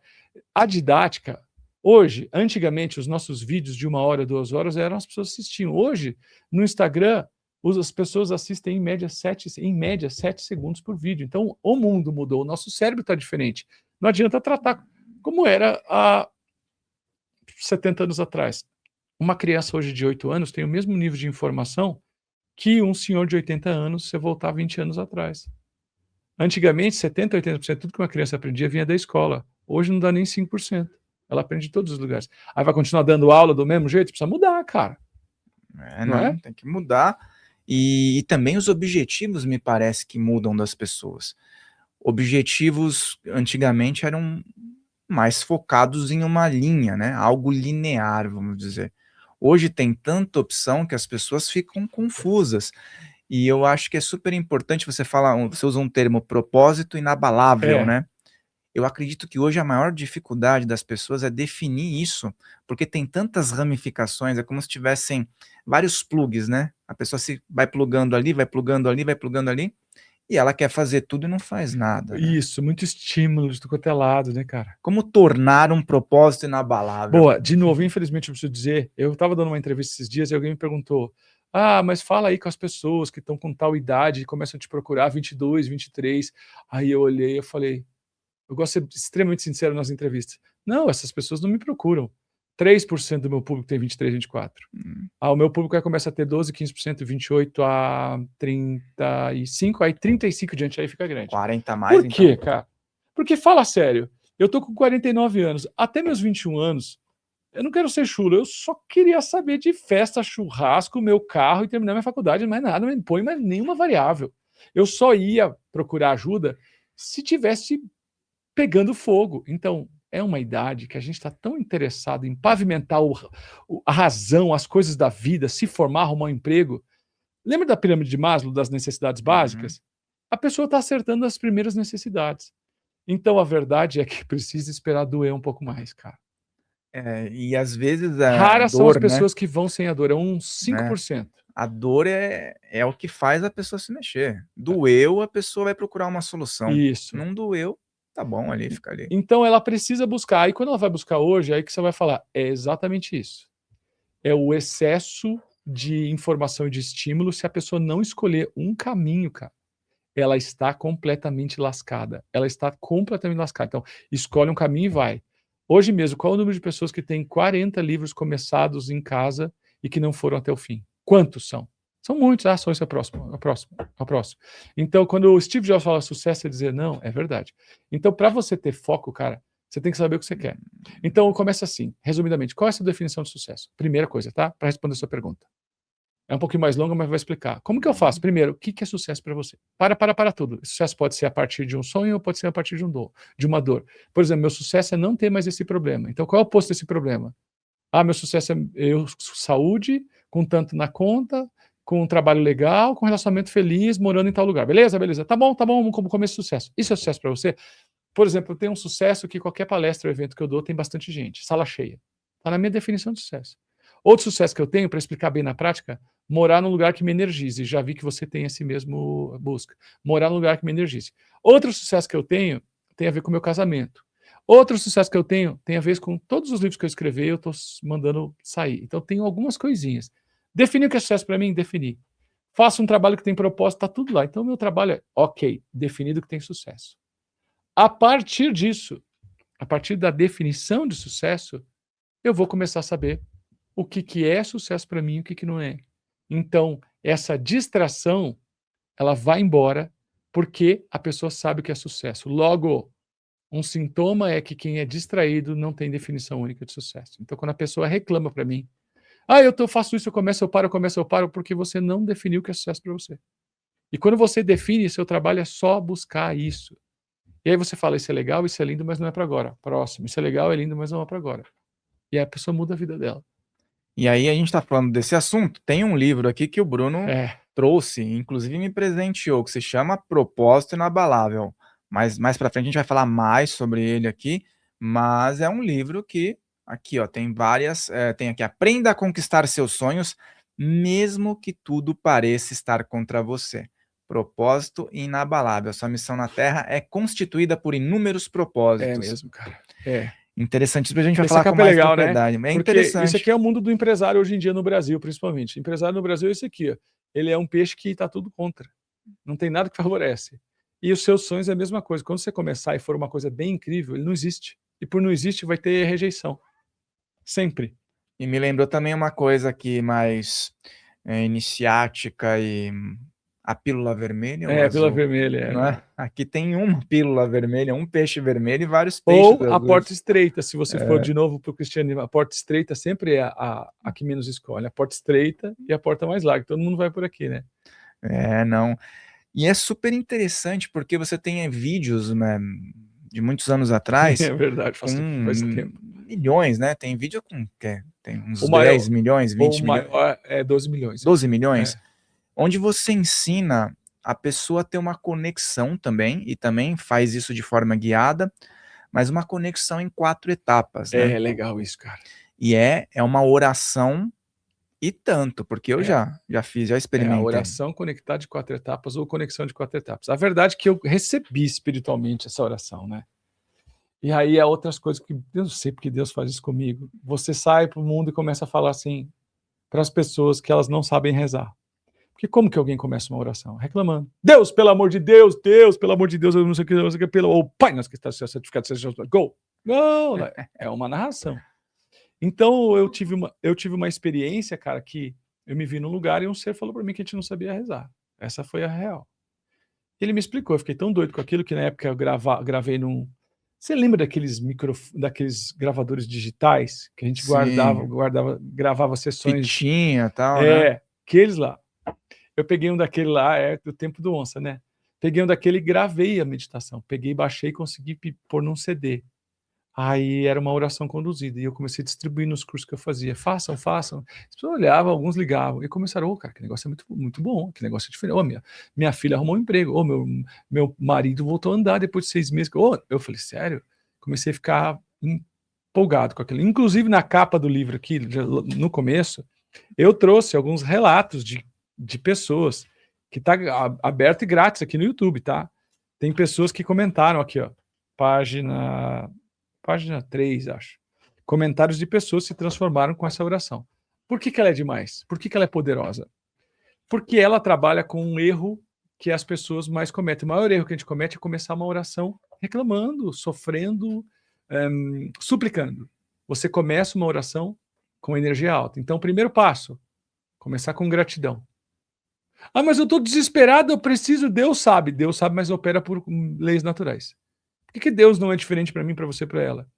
A didática, hoje, antigamente, os nossos vídeos de 1 hora, 2 horas, eram as pessoas assistiam. Hoje, no Instagram, as pessoas assistem em média 7 segundos por vídeo. Então, o mundo mudou, o nosso cérebro está diferente. Não adianta tratar como era há 70 anos atrás. Uma criança hoje de 8 anos tem o mesmo nível de informação que um senhor de 80 anos se voltar 20 anos atrás. Antigamente, 70, 80% de tudo que uma criança aprendia vinha da escola. Hoje não dá nem 5%. Ela aprende em todos os lugares. Aí vai continuar dando aula do mesmo jeito? Precisa mudar, cara. Não é? não, tem que mudar. E também os objetivos me parece que mudam das pessoas. Objetivos antigamente eram mais focados em uma linha, né? Algo linear, vamos dizer. Hoje tem tanta opção que as pessoas ficam confusas. E eu acho que é super importante você falar, você usa um termo propósito inabalável, É. né? Eu acredito que hoje a maior dificuldade das pessoas é definir isso, porque tem tantas ramificações, é como se tivessem vários plugs, né? A pessoa se vai plugando ali, vai plugando ali, vai plugando ali, e ela quer fazer tudo e não faz nada, né? Isso, muito estímulo de quanto é lado, né, cara? Como tornar um propósito inabalável? Boa, de novo, infelizmente eu preciso dizer, eu estava dando uma entrevista esses dias e alguém me perguntou, mas fala aí com as pessoas que estão com tal idade e começam a te procurar, 22, 23. Aí eu olhei e falei, eu gosto de ser extremamente sincero nas entrevistas. Não, essas pessoas não me procuram. 3% do meu público tem 23, 24. O meu público aí começa a ter 12, 15%, 28 a 35, aí 35 diante aí fica grande. 40 a mais, Por quê, então? cara? Porque, fala sério, eu tô com 49 anos, até meus 21 anos, eu não quero ser chulo, eu só queria saber de festa, churrasco, meu carro e terminar minha faculdade, mais nada, não me põe mais nenhuma variável. Eu só ia procurar ajuda se tivesse pegando fogo. Então, é uma idade que a gente está tão interessado em pavimentar a razão, as coisas da vida, se formar, arrumar um emprego. Lembra da pirâmide de Maslow, das necessidades básicas? A pessoa está acertando as primeiras necessidades. Então, a verdade é que precisa esperar doer um pouco mais, cara. E às vezes a Raras são as dor, né? pessoas que vão sem a dor, é uns 5%. A dor é o que faz a pessoa se mexer. Doeu, a pessoa vai procurar uma solução. Isso. Não doeu, tá bom ali, fica ali. Então ela precisa buscar. E quando ela vai buscar hoje, aí que você vai falar, é exatamente isso. É o excesso de informação e de estímulo. Se a pessoa não escolher um caminho, cara, ela está completamente lascada. Ela está completamente lascada. Então, escolhe um caminho e vai. Hoje mesmo, qual é o número de pessoas que tem 40 livros começados em casa e que não foram até o fim? Quantos são? São muitos. Só esse é o próximo, é o próximo, é o próximo. Então, quando o Steve Jobs fala sucesso, é dizer não, é verdade. Então, para você ter foco, cara, você tem que saber o que você quer. Então, começa assim, resumidamente. Qual é a sua definição de sucesso? Primeira coisa, tá? Para responder a sua pergunta. É um pouquinho mais longa, mas vai explicar. Como que eu faço? Primeiro, o que é sucesso para você? Para tudo. Sucesso pode ser a partir de um sonho ou pode ser a partir de uma dor. Por exemplo, meu sucesso é não ter mais esse problema. Então, qual é o oposto desse problema? Meu sucesso é eu, saúde, com tanto na conta, com um trabalho legal, com um relacionamento feliz, morando em tal lugar. Beleza? Tá bom, como começo de sucesso. Isso é sucesso para você? Por exemplo, eu tenho um sucesso que qualquer palestra ou evento que eu dou tem bastante gente, sala cheia. Está na minha definição de sucesso. Outro sucesso que eu tenho, para explicar bem na prática, morar num lugar que me energize. Já vi que você tem esse mesmo busca. Morar num lugar que me energize. Outro sucesso que eu tenho tem a ver com o meu casamento. Outro sucesso que eu tenho tem a ver com todos os livros que eu escrevi, eu estou mandando sair. Então, tenho algumas coisinhas. Definir o que é sucesso para mim? Definir. Faço um trabalho que tem propósito, está tudo lá. Então, meu trabalho é, ok, definido que tem sucesso. A partir disso, a partir da definição de sucesso, eu vou começar a saber o que é sucesso para mim e o que não é. Então, essa distração, ela vai embora porque a pessoa sabe o que é sucesso. Logo, um sintoma é que quem é distraído não tem definição única de sucesso. Então, quando a pessoa reclama para mim, faço isso, eu começo, eu paro, porque você não definiu o que é sucesso para você. E quando você define, seu trabalho é só buscar isso. E aí você fala, isso é legal, isso é lindo, mas não é para agora. Próximo, isso é legal, é lindo, mas não é para agora. E aí a pessoa muda a vida dela. E aí a gente está falando desse assunto, tem um livro aqui que o Bruno trouxe, inclusive me presenteou, que se chama Propósito Inabalável. Mas mais para frente a gente vai falar mais sobre ele aqui, mas é um livro que, aqui ó, tem várias, tem aqui, Aprenda a Conquistar Seus Sonhos, mesmo que tudo pareça estar contra você. Propósito inabalável. Sua missão na Terra é constituída por inúmeros propósitos. É mesmo, cara. Interessante, isso a gente vai falar com mais legal, propriedade. Né? É Porque interessante. isso aqui é o mundo do empresário hoje em dia no Brasil, principalmente. Empresário no Brasil é esse aqui, ó. Ele é um peixe que está tudo contra. Não tem nada que favorece. E os seus sonhos é a mesma coisa. Quando você começar e for uma coisa bem incrível, ele não existe. E por não existir, vai ter rejeição. Sempre. E me lembrou também uma coisa aqui mais iniciática e a pílula vermelha ou a pílula azul? vermelha. Não é? Aqui tem uma pílula vermelha, um peixe vermelho e vários peixes Ou azuis. a porta estreita, se você for de novo para o cristianismo. A porta estreita sempre é a que menos escolhe. A porta estreita e a porta mais larga. Todo mundo vai por aqui, né? Não. E é super interessante porque você tem vídeos, né, de muitos anos atrás. É verdade, faz tempo. Milhões, né? Tem vídeo com tem uns 10 maior, milhões, 20 milhões. O maior é 12 milhões. 12 milhões? Onde você ensina a pessoa a ter uma conexão também, e também faz isso de forma guiada, mas uma conexão em 4 etapas, né? É legal isso, cara. E é uma oração e tanto, porque eu já fiz, já experimentei. A oração conectada de 4 etapas ou conexão de 4 etapas. A verdade é que eu recebi espiritualmente essa oração, né? E aí há outras coisas que eu não sei porque Deus faz isso comigo. Você sai para o mundo e começa a falar assim para as pessoas que elas não sabem rezar. Porque como que alguém começa uma oração? Reclamando. Deus, pelo amor de Deus, pelo amor de Deus, eu não sei o que, ou Pai, nosso que está certificado, seja go. Não, é uma narração. Então eu tive uma experiência, cara, que eu me vi num lugar e um ser falou para mim que a gente não sabia rezar. Essa foi a real. Ele me explicou, eu fiquei tão doido com aquilo que na época eu gravei num... Você lembra daqueles gravadores digitais que a gente gravava sessões... Fitinha e tal, né? Aqueles lá. Eu peguei um daquele lá, do tempo do onça, né? Peguei um daquele e gravei a meditação. Peguei, baixei e consegui pôr num CD. Aí era uma oração conduzida. E eu comecei a distribuir nos cursos que eu fazia. Façam. As pessoas olhavam, alguns ligavam. E começaram, cara, que negócio é muito, muito bom. Que negócio é diferente. Minha filha arrumou um emprego. Meu marido voltou a andar depois de 6 meses. Eu falei, sério? Comecei a ficar empolgado com aquilo. Inclusive, na capa do livro aqui, no começo, eu trouxe alguns relatos de pessoas que está aberto e grátis aqui no YouTube, tá? Tem pessoas que comentaram aqui, ó. Página 3, acho. Comentários de pessoas que se transformaram com essa oração. Por que ela é demais? Por que ela é poderosa? Porque ela trabalha com um erro que as pessoas mais cometem. O maior erro que a gente comete é começar uma oração reclamando, sofrendo, suplicando. Você começa uma oração com energia alta. Então, o primeiro passo, começar com gratidão. Mas eu estou desesperado, eu preciso... Deus sabe, mas opera por leis naturais. Por que Deus não é diferente para mim, para você, para ela?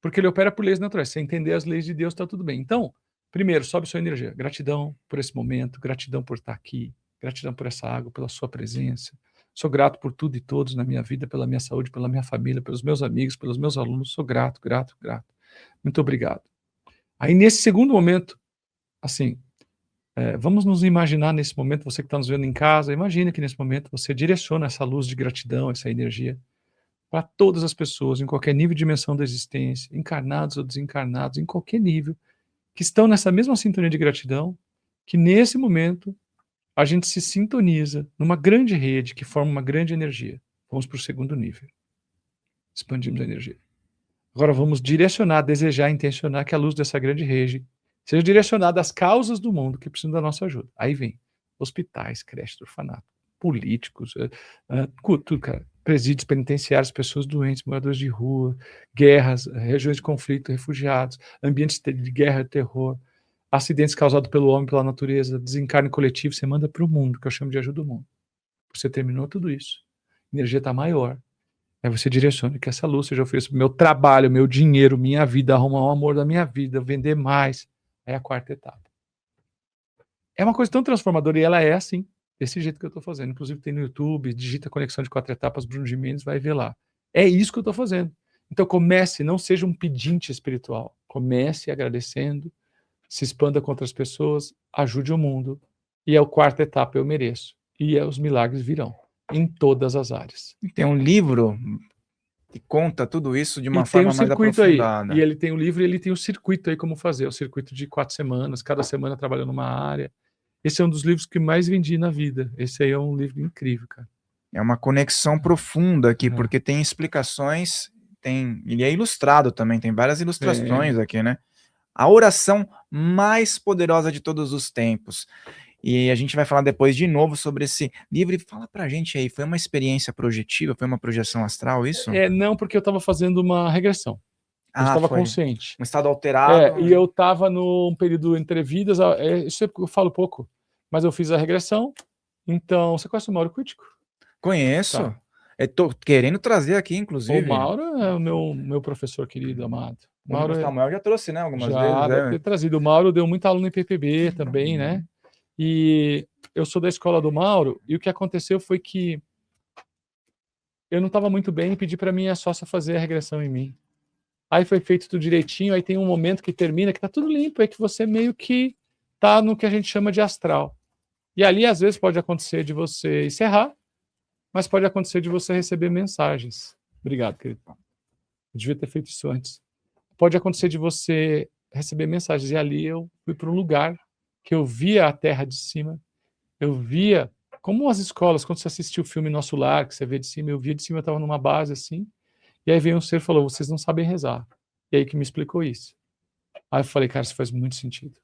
Porque ele opera por leis naturais. Se entender as leis de Deus, está tudo bem. Então, primeiro, sobe sua energia. Gratidão por esse momento, gratidão por estar aqui, gratidão por essa água, pela sua presença. Sou grato por tudo e todos na minha vida, pela minha saúde, pela minha família, pelos meus amigos, pelos meus alunos. Sou grato. Muito obrigado. Aí, nesse segundo momento, assim, vamos nos imaginar nesse momento, você que está nos vendo em casa, imagine que nesse momento você direciona essa luz de gratidão, essa energia, para todas as pessoas, em qualquer nível de dimensão da existência, encarnados ou desencarnados, em qualquer nível, que estão nessa mesma sintonia de gratidão, que nesse momento a gente se sintoniza numa grande rede que forma uma grande energia. Vamos para o segundo nível. Expandimos a energia. Agora vamos direcionar, desejar, intencionar que a luz dessa grande rede seja direcionada às causas do mundo que precisam da nossa ajuda. Aí vem hospitais, creches, orfanato, políticos, tudo, cara. Presídios penitenciários, pessoas doentes, moradores de rua, guerras, regiões de conflito, refugiados, ambientes de guerra e terror, acidentes causados pelo homem, pela natureza, desencarne coletivo, você manda para o mundo, que eu chamo de ajuda do mundo. Você terminou tudo isso. A energia está maior. Aí você direciona que essa luz seja oferecida para o meu trabalho, meu dinheiro, minha vida, arrumar o amor da minha vida, vender mais. É a quarta etapa. É uma coisa tão transformadora e ela é assim, desse jeito que eu estou fazendo. Inclusive tem no YouTube, digita Conexão de 4 Etapas, Bruno Gimenez, vai ver lá. É isso que eu estou fazendo. Então comece, não seja um pedinte espiritual. Comece agradecendo, se expanda com outras pessoas, ajude o mundo. E é a quarta etapa, eu mereço. E os milagres virão, em todas as áreas. Tem um livro que conta tudo isso de uma E tem um forma mais circuito aí. aprofundada. E ele tem o livro e ele tem o circuito aí como fazer. O circuito de 4 semanas, cada semana trabalhando numa área. Esse é um dos livros que mais vendi na vida. Esse aí é um livro incrível, cara. É uma conexão profunda aqui, porque tem explicações, ele é ilustrado também, tem várias ilustrações aqui, né? A oração mais poderosa de todos os tempos. E a gente vai falar depois de novo sobre esse livro. Fala pra gente aí, foi uma experiência projetiva? Foi uma projeção astral, isso? Não, porque eu estava fazendo uma regressão. Eu estava consciente. Um estado alterado. E eu estava num período entre vidas. Isso eu falo pouco, mas eu fiz a regressão. Então, você conhece o Mauro Crítico? Conheço. Tá. Eu tô querendo trazer aqui, inclusive. O Mauro é o meu professor querido, amado. O Samuel já trouxe, né, algumas vezes. Já deve ter trazido. O Mauro deu muito aluno em PPB também, né? E eu sou da escola do Mauro, e o que aconteceu foi que eu não estava muito bem e pedi para minha sócia fazer a regressão em mim. Aí foi feito tudo direitinho, aí tem um momento que termina, que tá tudo limpo, é que você meio que tá no que a gente chama de astral. E ali, às vezes, pode acontecer de você encerrar, mas pode acontecer de você receber mensagens. Obrigado, querido. Eu devia ter feito isso antes. Pode acontecer de você receber mensagens. E ali eu fui para um lugar que eu via a terra de cima, eu via, como as escolas, quando você assistiu o filme Nosso Lar, que você vê de cima, eu via de cima, eu estava numa base assim, e aí veio um ser e falou, vocês não sabem rezar. E aí que me explicou isso. Aí eu falei, cara, isso faz muito sentido.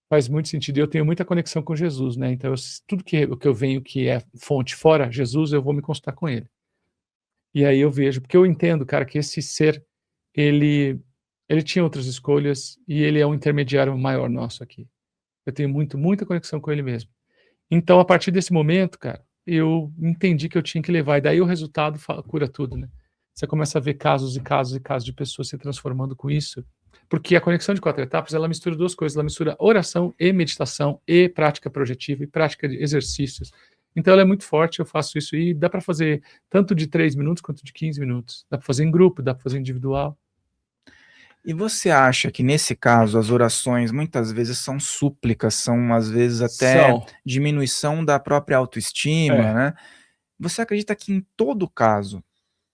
Faz muito sentido. E eu tenho muita conexão com Jesus, né? Então, tudo que eu venho que é fonte fora Jesus, eu vou me consultar com ele. E aí eu vejo, porque eu entendo, cara, que esse ser, ele tinha outras escolhas e ele é um intermediário maior nosso aqui. Eu tenho muita conexão com ele mesmo. Então, a partir desse momento, cara, eu entendi que eu tinha que levar. E daí o resultado cura tudo, né? Você começa a ver casos e casos e casos de pessoas se transformando com isso. Porque a conexão de 4 etapas, ela mistura duas coisas. Ela mistura oração e meditação e prática projetiva e prática de exercícios. Então, ela é muito forte, eu faço isso. E dá para fazer tanto de 3 minutos quanto de 15 minutos. Dá para fazer em grupo, dá para fazer individual. E você acha que, nesse caso, as orações muitas vezes são súplicas, são às vezes até diminuição da própria autoestima, né? Você acredita que em todo caso,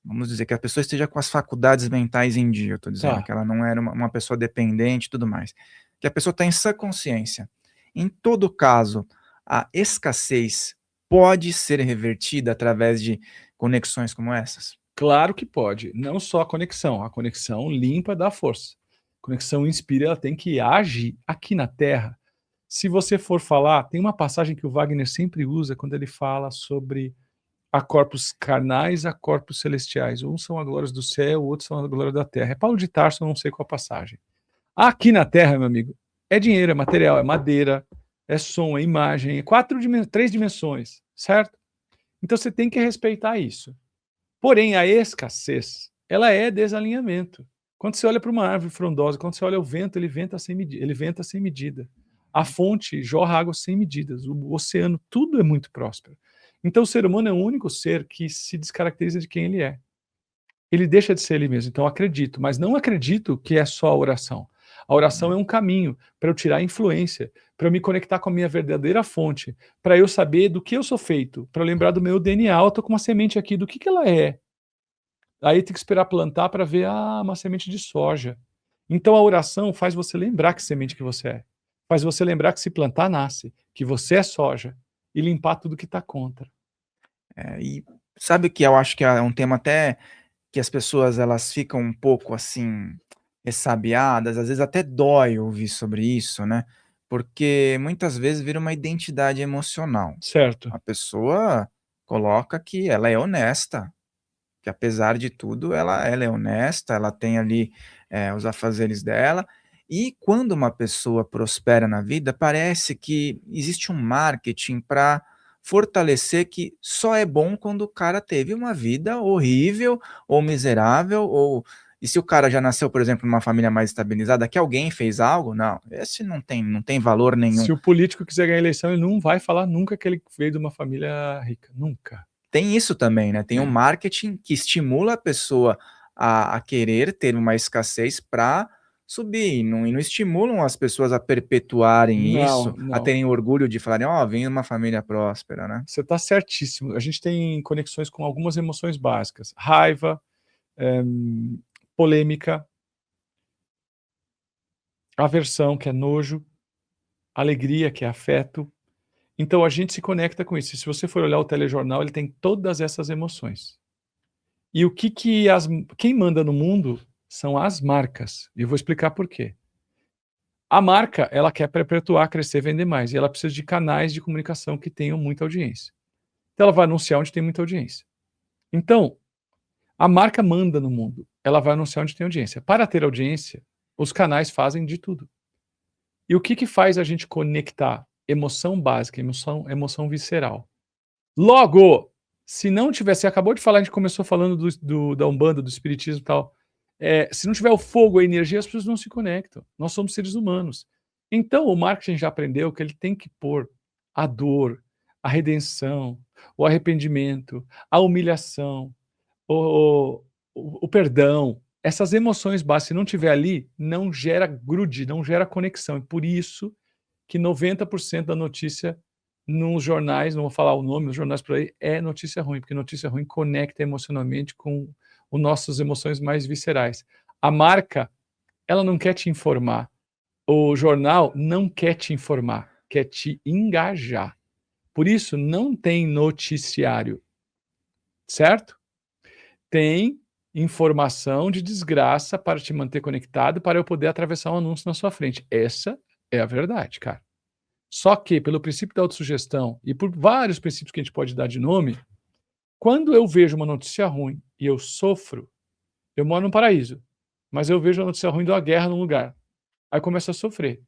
vamos dizer que a pessoa esteja com as faculdades mentais em dia, eu tô dizendo que ela não era uma pessoa dependente e tudo mais, que a pessoa está em sã consciência. Em todo caso, a escassez pode ser revertida através de conexões como essas? Claro que pode. Não só a conexão limpa dá força. A conexão inspira, ela tem que agir aqui na Terra. Se você for falar, tem uma passagem que o Wagner sempre usa quando ele fala sobre a corpos carnais, a corpos celestiais. Uns são a glória do céu, outros são a glória da terra. É Paulo de Tarso, eu não sei qual a passagem. Aqui na Terra, meu amigo, é dinheiro, é material, é madeira, é som, é imagem, é 3 dimensões, certo? Então você tem que respeitar isso. Porém, a escassez, ela é desalinhamento. Quando você olha para uma árvore frondosa, quando você olha o vento, ele venta sem medida. A fonte jorra água sem medidas. O oceano, tudo é muito próspero. Então, o ser humano é o único ser que se descaracteriza de quem ele é. Ele deixa de ser ele mesmo. Então, acredito, mas não acredito que é só a oração. A oração é um caminho para eu tirar a influência, para eu me conectar com a minha verdadeira fonte, para eu saber do que eu sou feito, para lembrar do meu DNA. Eu tô com uma semente aqui, do que ela é? Aí tem que esperar plantar para ver, uma semente de soja. Então a oração faz você lembrar que semente que você é. Faz você lembrar que se plantar, nasce, que você é soja, e limpar tudo que está contra. E sabe que eu acho que é um tema até que as pessoas elas ficam um pouco assim ressabiadas, às vezes até dói ouvir sobre isso, né? Porque muitas vezes vira uma identidade emocional. Certo. A pessoa coloca que ela é honesta, que apesar de tudo ela é honesta, ela tem ali, os afazeres dela, e quando uma pessoa prospera na vida, parece que existe um marketing para fortalecer que só é bom quando o cara teve uma vida horrível ou miserável e se o cara já nasceu, por exemplo, numa família mais estabilizada, que alguém fez algo, não, esse não tem valor nenhum. Se o político quiser ganhar a eleição, ele não vai falar nunca que ele veio de uma família rica, nunca. Tem isso também, né, tem um marketing que estimula a pessoa a querer ter uma escassez para subir, e não estimulam as pessoas a perpetuarem isso, Não, a não. terem orgulho de falarem: "Ó, vim de uma família próspera", né. Você está certíssimo. A gente tem conexões com algumas emoções básicas: raiva, polêmica, aversão, que é nojo, alegria, que é afeto. Então a gente se conecta com isso. E se você for olhar o telejornal, ele tem todas essas emoções. E o que quem manda no mundo são as marcas. E eu vou explicar por quê. A marca, ela quer perpetuar, crescer, vender mais. E ela precisa de canais de comunicação que tenham muita audiência. Então ela vai anunciar onde tem muita audiência. Então, a marca manda no mundo. Ela vai anunciar onde tem audiência. Para ter audiência, os canais fazem de tudo. E o que faz a gente conectar? Emoção básica, emoção visceral. Logo, se não tiver, você acabou de falar, a gente começou falando da Umbanda, do Espiritismo e tal. Se não tiver o fogo, a energia, as pessoas não se conectam. Nós somos seres humanos. Então, o marketing já aprendeu que ele tem que pôr a dor, a redenção, o arrependimento, a humilhação, o perdão, essas emoções básicas. Se não tiver ali, não gera grude, não gera conexão. E por isso que 90% da notícia nos jornais, não vou falar o nome, nos jornais por aí, é notícia ruim, porque notícia ruim conecta emocionalmente com as nossas emoções mais viscerais. A marca, ela não quer te informar. O jornal não quer te informar, quer te engajar. Por isso, não tem noticiário, certo? Tem informação de desgraça para te manter conectado, para eu poder atravessar um anúncio na sua frente. Essa é a verdade, cara. Só que, pelo princípio da autossugestão e por vários princípios que a gente pode dar de nome, quando eu vejo uma notícia ruim e eu sofro, eu moro num paraíso, mas eu vejo a notícia ruim de uma guerra num lugar. Aí eu começo a sofrer.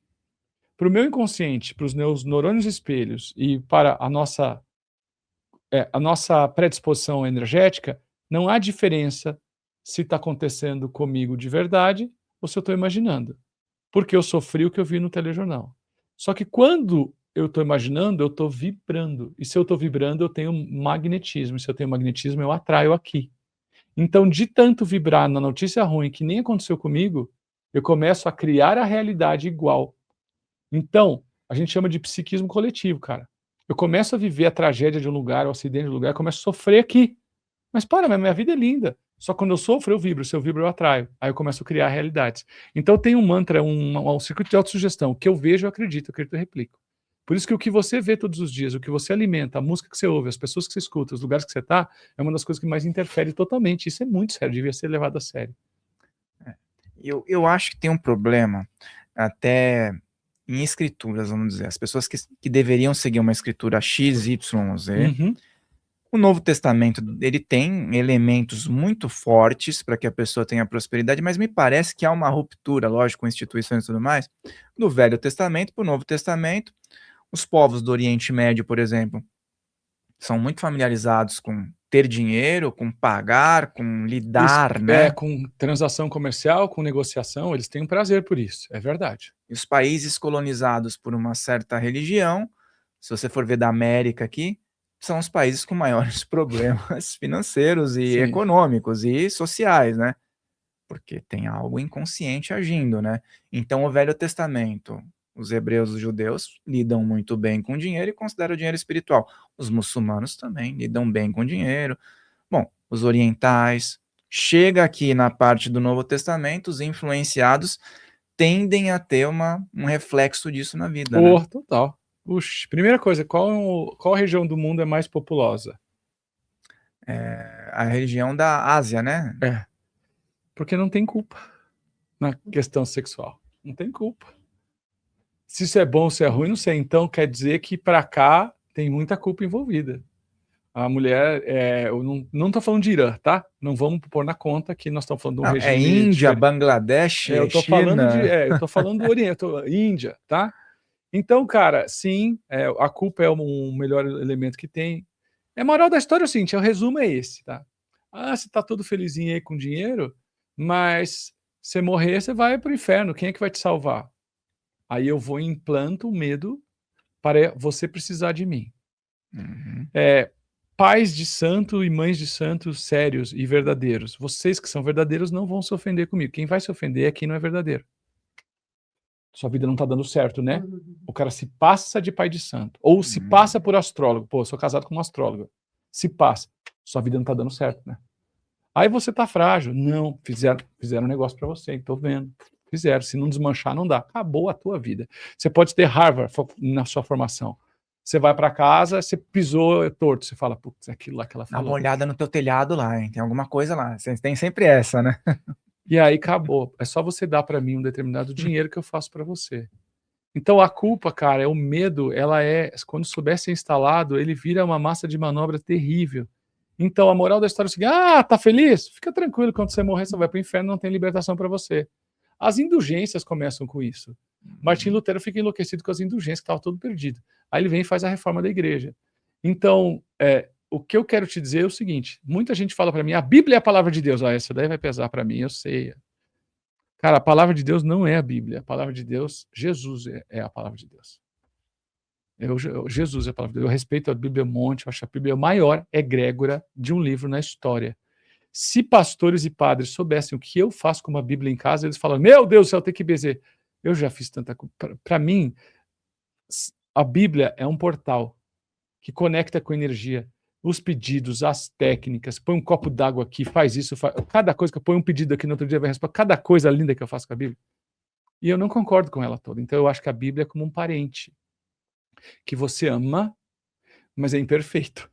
Para o meu inconsciente, para os meus neurônios espelhos e para a nossa predisposição energética, não há diferença se está acontecendo comigo de verdade ou se eu estou imaginando. Porque eu sofri o que eu vi no telejornal. Só que quando eu estou imaginando, eu estou vibrando. E se eu estou vibrando, eu tenho magnetismo. E se eu tenho magnetismo, eu atraio aqui. Então, de tanto vibrar na notícia ruim que nem aconteceu comigo, eu começo a criar a realidade igual. Então, a gente chama de psiquismo coletivo, cara. Eu começo a viver a tragédia de um lugar, o acidente de um lugar, eu começo a sofrer aqui. Mas para, minha vida é linda. Só que quando eu sofro, eu vibro. Se eu vibro, eu atraio. Aí eu começo a criar realidades. Então tem um mantra, um circuito de autossugestão. O que eu vejo, eu acredito, eu replico. Por isso que o que você vê todos os dias, o que você alimenta, a música que você ouve, as pessoas que você escuta, os lugares que você está, é uma das coisas que mais interfere totalmente. Isso é muito sério, devia ser levado a sério. Eu acho que tem um problema até em escrituras, vamos dizer, as pessoas que deveriam seguir uma escritura X, Y ou Z. Uhum. O Novo Testamento, ele tem elementos muito fortes para que a pessoa tenha prosperidade, mas me parece que há uma ruptura, lógico, com instituições e tudo mais, do Velho Testamento para o Novo Testamento. Os povos do Oriente Médio, por exemplo, são muito familiarizados com ter dinheiro, com pagar, com lidar, né? Com transação comercial, com negociação, eles têm um prazer por isso, é verdade. E os países colonizados por uma certa religião, se você for ver da América aqui, são os países com maiores problemas financeiros e Sim. econômicos e sociais, né? porque tem algo inconsciente agindo, né? Então, o Velho Testamento, os hebreus, os judeus, lidam muito bem com dinheiro e consideram o dinheiro espiritual. Os muçulmanos também lidam bem com dinheiro. Bom, os orientais. Chega aqui na parte do Novo Testamento, os influenciados tendem a ter um reflexo disso na vida, né? Total. Puxa, primeira coisa, qual região do mundo é mais populosa? A religião da Ásia, né? É, porque não tem culpa na questão sexual. Não tem culpa. Se isso é bom ou se é ruim, não sei. Então quer dizer que para cá tem muita culpa envolvida. A mulher, eu não estou falando de Irã, tá? Não vamos pôr na conta que nós estamos falando de um Não, é regime Índia, diferente. Bangladesh, Eu estou falando China. eu tô falando do Oriente, Índia, tá? Então, cara, sim, a culpa é um melhor elemento que tem. A moral da história é o seguinte, o resumo é esse, tá? Você tá todo felizinho aí com dinheiro, mas você morrer, você vai pro inferno. Quem é que vai te salvar? Aí eu vou e implanto o medo para você precisar de mim. Uhum. Pais de santo e mães de santos sérios e verdadeiros. Vocês que são verdadeiros não vão se ofender comigo. Quem vai se ofender é quem não é verdadeiro. Sua vida não tá dando certo, né? O cara se passa de pai de santo. Ou se passa por astrólogo. Pô, eu sou casado com uma astróloga. Se passa. Sua vida não tá dando certo, né? Aí você tá frágil. Não, fizeram um negócio para você, tô vendo. Fizeram. Se não desmanchar, não dá. Acabou a tua vida. Você pode ter Harvard na sua formação. Você vai para casa, você pisou torto. Você fala, putz, aquilo lá que ela Dá uma falou. olhada no teu telhado lá, hein? Tem alguma coisa lá. Tem sempre essa, né? E aí acabou. É só você dar para mim um determinado dinheiro que eu faço para você. Então a culpa, cara, é o medo, quando souber ser instalado, ele vira uma massa de manobra terrível. Então a moral da história é o seguinte: tá feliz? Fica tranquilo, quando você morrer, você vai para o inferno, não tem libertação para você. As indulgências começam com isso. Martim Lutero fica enlouquecido com as indulgências, que estava tudo perdido. Aí ele vem e faz a reforma da igreja. Então, o que eu quero te dizer é o seguinte: muita gente fala para mim, a Bíblia é a palavra de Deus. Essa daí vai pesar para mim, eu sei. Cara, a palavra de Deus não é a Bíblia. A palavra de Deus, Jesus é a palavra de Deus. Jesus é a palavra de Deus. Eu respeito a Bíblia um monte, eu acho a Bíblia a maior egrégora de um livro na história. Se pastores e padres soubessem o que eu faço com uma Bíblia em casa, eles falam, meu Deus do céu, tem que benzer. Eu já fiz tanta coisa. Para mim, a Bíblia é um portal que conecta com energia. Os pedidos, as técnicas, põe um copo d'água aqui, faz isso, cada coisa que eu ponho um pedido aqui no outro dia vai responder, cada coisa linda que eu faço com a Bíblia. E eu não concordo com ela toda. Então eu acho que a Bíblia é como um parente que você ama, mas é imperfeito.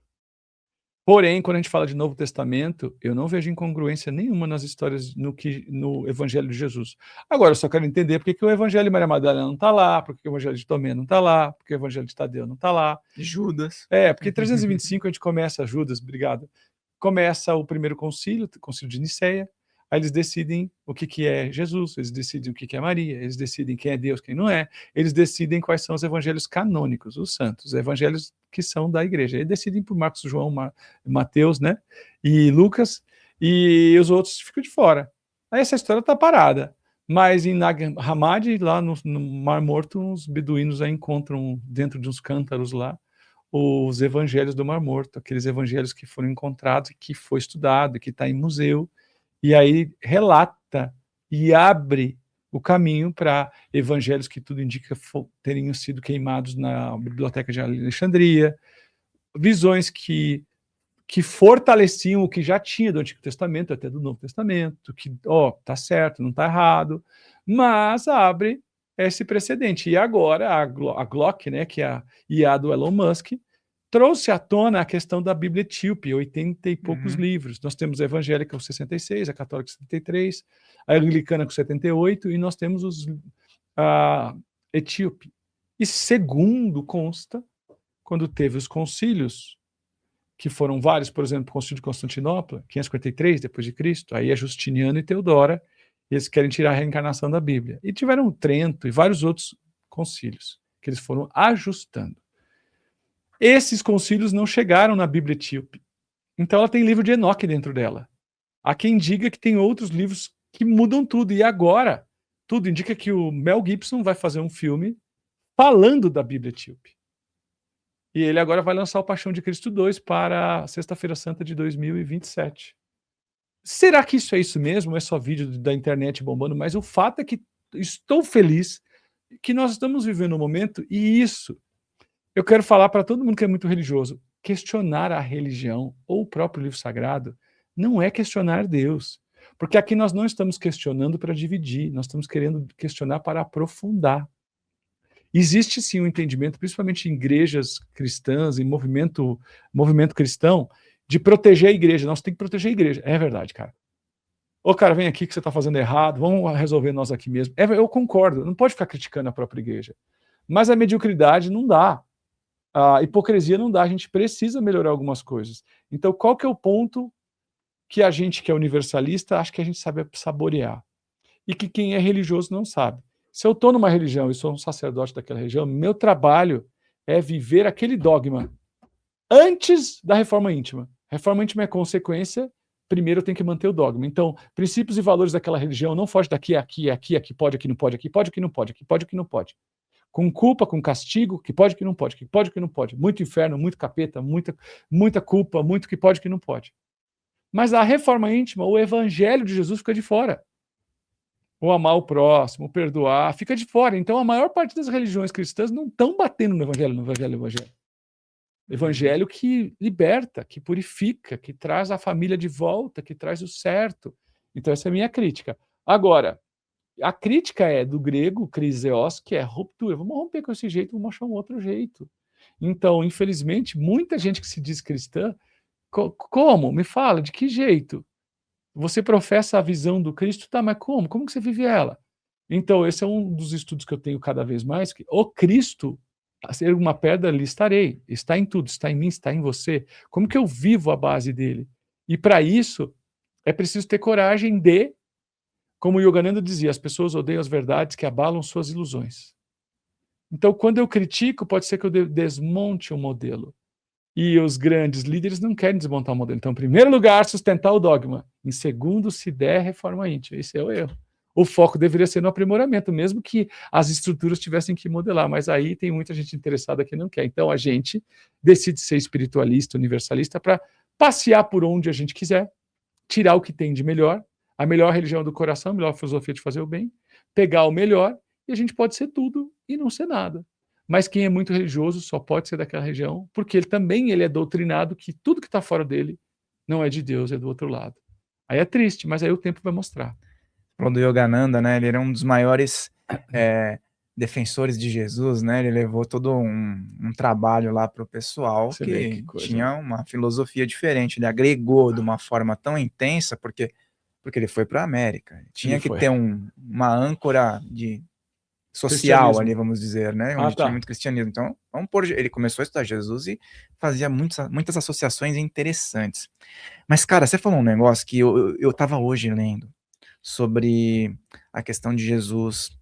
Porém, quando a gente fala de Novo Testamento, eu não vejo incongruência nenhuma nas histórias no Evangelho de Jesus. Agora, eu só quero entender por que o Evangelho de Maria Madalena não está lá, por que o Evangelho de Tomé não está lá, por que o Evangelho de Tadeu não está lá. Judas. Porque 325 a gente começa, Judas, obrigado. Começa o primeiro concílio, o concílio de Nicéia, aí eles decidem o que é Jesus, eles decidem o que é Maria, eles decidem quem é Deus, quem não é, eles decidem quais são os evangelhos canônicos, os santos, os evangelhos que são da igreja. Eles decidem por Marcos, João, Mateus, né, e Lucas, e os outros ficam de fora. Aí essa história está parada. Mas em Nag Hammadi, lá no Mar Morto, uns beduínos aí encontram dentro de uns cântaros lá os evangelhos do Mar Morto, aqueles evangelhos que foram encontrados, que foi estudado, que está em museu, e aí relata e abre o caminho para evangelhos que tudo indica teriam sido queimados na Biblioteca de Alexandria, visões que fortaleciam o que já tinha do Antigo Testamento, até do Novo Testamento, que, tá certo, não está errado, mas abre esse precedente. E agora a Glock, né, que é a IA do Elon Musk, trouxe à tona a questão da Bíblia etíope, 80 e poucos livros. Nós temos a evangélica com 66, a católica com 73, a anglicana com 78, e nós temos a etíope. E segundo consta, quando teve os concílios, que foram vários, por exemplo, o concílio de Constantinopla, 553 depois de Cristo, aí é Justiniano e Teodora, e eles querem tirar a reencarnação da Bíblia. E tiveram Trento e vários outros concílios, que eles foram ajustando. Esses concílios não chegaram na Bíblia etíope. Então ela tem livro de Enoque dentro dela. Há quem diga que tem outros livros que mudam tudo. E agora, tudo indica que o Mel Gibson vai fazer um filme falando da Bíblia etíope. E ele agora vai lançar o Paixão de Cristo 2 para a Sexta-feira Santa de 2027. Será que isso é isso mesmo? É só vídeo da internet bombando? Mas o fato é que estou feliz que nós estamos vivendo um momento, e isso eu quero falar para todo mundo que é muito religioso: questionar a religião ou o próprio livro sagrado não é questionar Deus. Porque aqui nós não estamos questionando para dividir, nós estamos querendo questionar para aprofundar. Existe sim um entendimento, principalmente em igrejas cristãs, em movimento cristão, de proteger a igreja. Nós temos que proteger a igreja. É verdade, cara. Ô, cara, vem aqui que você está fazendo errado, vamos resolver nós aqui mesmo. Eu concordo, não pode ficar criticando a própria igreja. Mas a mediocridade não dá. A hipocrisia não dá, a gente precisa melhorar algumas coisas. Então, qual que é o ponto que a gente que é universalista acha que a gente sabe saborear? E que quem é religioso não sabe. Se eu estou numa religião e sou um sacerdote daquela religião, meu trabalho é viver aquele dogma antes da reforma íntima. Reforma íntima é consequência, primeiro eu tenho que manter o dogma. Então, princípios e valores daquela religião não foge daqui, aqui, aqui, aqui pode, aqui não pode, aqui pode, aqui não pode, aqui pode, aqui não pode. Com culpa, com castigo, que pode, que não pode, que pode, que não pode. Muito inferno, muito capeta, muita culpa, muito que pode, que não pode. Mas a reforma íntima, o evangelho de Jesus fica de fora. O amar o próximo, o perdoar, fica de fora. Então, a maior parte das religiões cristãs não estão batendo no evangelho, no evangelho, no evangelho. Evangelho que liberta, que purifica, que traz a família de volta, que traz o certo. Então, essa é a minha crítica. Agora, a crítica é do grego, kriseos, que é ruptura. Vamos romper com esse jeito, vamos achar um outro jeito. Então, infelizmente, muita gente que se diz cristã, como? Me fala, de que jeito? Você professa a visão do Cristo, tá, mas como? Como que você vive ela? Então, esse é um dos estudos que eu tenho cada vez mais, que o Cristo, a ser uma pedra, ali estarei. Está em tudo, está em mim, está em você. Como que eu vivo a base dele? E para isso, é preciso ter coragem de, como Yogananda dizia, as pessoas odeiam as verdades que abalam suas ilusões. Então, quando eu critico, pode ser que eu desmonte um modelo. E os grandes líderes não querem desmontar o modelo. Então, em primeiro lugar, sustentar o dogma. Em segundo, se der, reforma íntima. Esse é o erro. O foco deveria ser no aprimoramento, mesmo que as estruturas tivessem que modelar. Mas aí tem muita gente interessada que não quer. Então, a gente decide ser espiritualista, universalista, para passear por onde a gente quiser, tirar o que tem de melhor, a melhor religião do coração, a melhor filosofia de fazer o bem, pegar o melhor, e a gente pode ser tudo e não ser nada. Mas quem é muito religioso só pode ser daquela região, porque ele é doutrinado que tudo que está fora dele não é de Deus, é do outro lado. Aí é triste, mas aí o tempo vai mostrar. Falou do Yogananda, né? Ele era um dos maiores defensores de Jesus, né? Ele levou todo um trabalho lá para o pessoal Você vê que que coisa. tinha uma filosofia diferente. Ele agregou de uma forma tão intensa, porque ele foi para a América. Tinha que ter uma âncora de social ali, vamos dizer, né? Onde tinha muito cristianismo. Então, ele começou a estudar Jesus e fazia muitas associações interessantes. Mas, cara, você falou um negócio que eu estava hoje lendo sobre a questão de Jesus,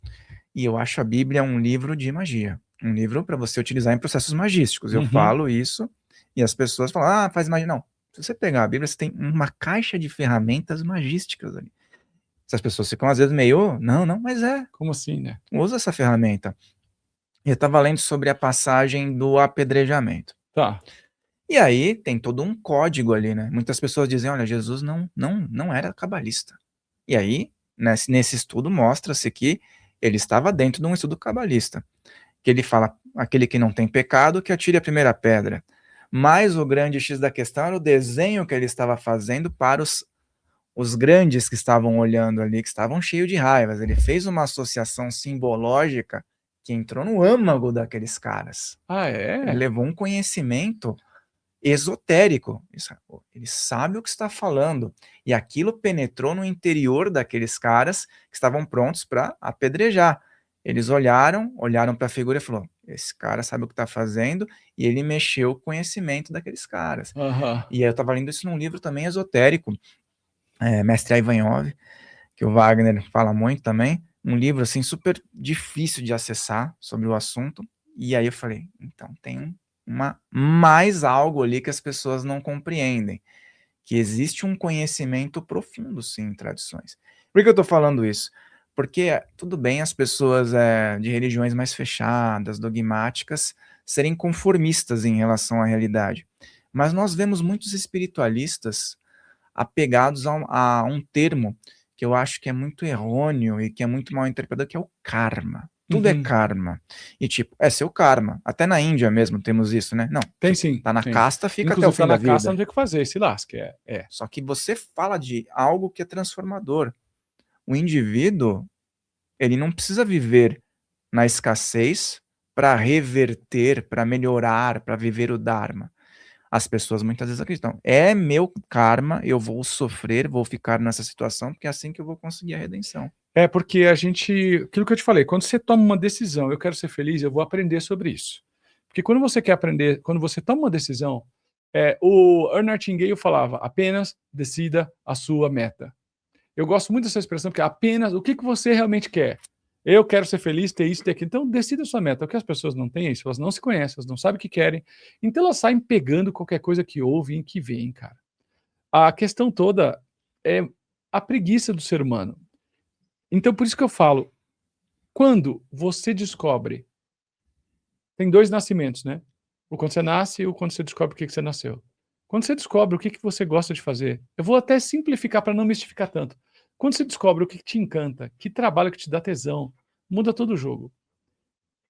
e eu acho a Bíblia um livro de magia, um livro para você utilizar em processos magísticos. Eu falo isso e as pessoas falam, faz magia. Não, se você pegar a Bíblia, você tem uma caixa de ferramentas magísticas ali. As pessoas ficam às vezes meio, não, mas é. Como assim, né? Usa essa ferramenta. Eu estava lendo sobre a passagem do apedrejamento. Tá. E aí tem todo um código ali, né? Muitas pessoas dizem, olha, Jesus não era cabalista. E aí, nesse estudo, mostra-se que ele estava dentro de um estudo cabalista. Que ele fala, aquele que não tem pecado, que atire a primeira pedra. Mas o grande X da questão era o desenho que ele estava fazendo para os grandes que estavam olhando ali, que estavam cheios de raivas. Ele fez uma associação simbológica que entrou no âmago daqueles caras. Ah, é? Ele levou um conhecimento esotérico. Ele sabe o que está falando. E aquilo penetrou no interior daqueles caras que estavam prontos para apedrejar. Eles olharam para a figura e falaram, esse cara sabe o que está fazendo, e ele mexeu o conhecimento daqueles caras. E aí eu estava lendo isso num livro também esotérico, Mestre Ivanov, que o Wagner fala muito também, um livro assim super difícil de acessar sobre o assunto, e aí eu falei, então tem mais algo ali que as pessoas não compreendem, que existe um conhecimento profundo sim em tradições. Por que eu estou falando isso? Porque tudo bem as pessoas de religiões mais fechadas, dogmáticas, serem conformistas em relação à realidade, mas nós vemos muitos espiritualistas apegados a um termo que eu acho que é muito errôneo e que é muito mal interpretado, que é o karma. Tudo é Uhum. karma. E tipo, é seu karma. Até na Índia mesmo temos isso, né? Não, Tem tipo, sim, tá na tem. casta, fica até o Inclusive fim tá da na caça, vida. não tem o que fazer, se lasque. Só que você fala de algo que é transformador. O indivíduo, ele não precisa viver na escassez para reverter, para melhorar, para viver o Dharma. As pessoas muitas vezes acreditam, é meu karma, eu vou sofrer, vou ficar nessa situação, porque é assim que eu vou conseguir a redenção. É porque a gente, aquilo que eu te falei, quando você toma uma decisão, eu quero ser feliz, eu vou aprender sobre isso. Porque quando você quer aprender, quando você toma uma decisão, o Earl Nightingale falava, apenas decida a sua meta. Eu gosto muito dessa expressão, porque apenas o que você realmente quer. Eu quero ser feliz, ter isso, ter aquilo. Então, decida a sua meta. O que as pessoas não têm é isso. Elas não se conhecem, elas não sabem o que querem. Então, elas saem pegando qualquer coisa que ouvem e que veem, cara. A questão toda é a preguiça do ser humano. Então, por isso que eu falo, quando você descobre, tem 2 nascimentos, né? O quando você nasce e o quando você descobre o que você nasceu. Quando você descobre o que você gosta de fazer, eu vou até simplificar para não mistificar tanto. Quando você descobre o que te encanta, que trabalho que te dá tesão, muda todo o jogo.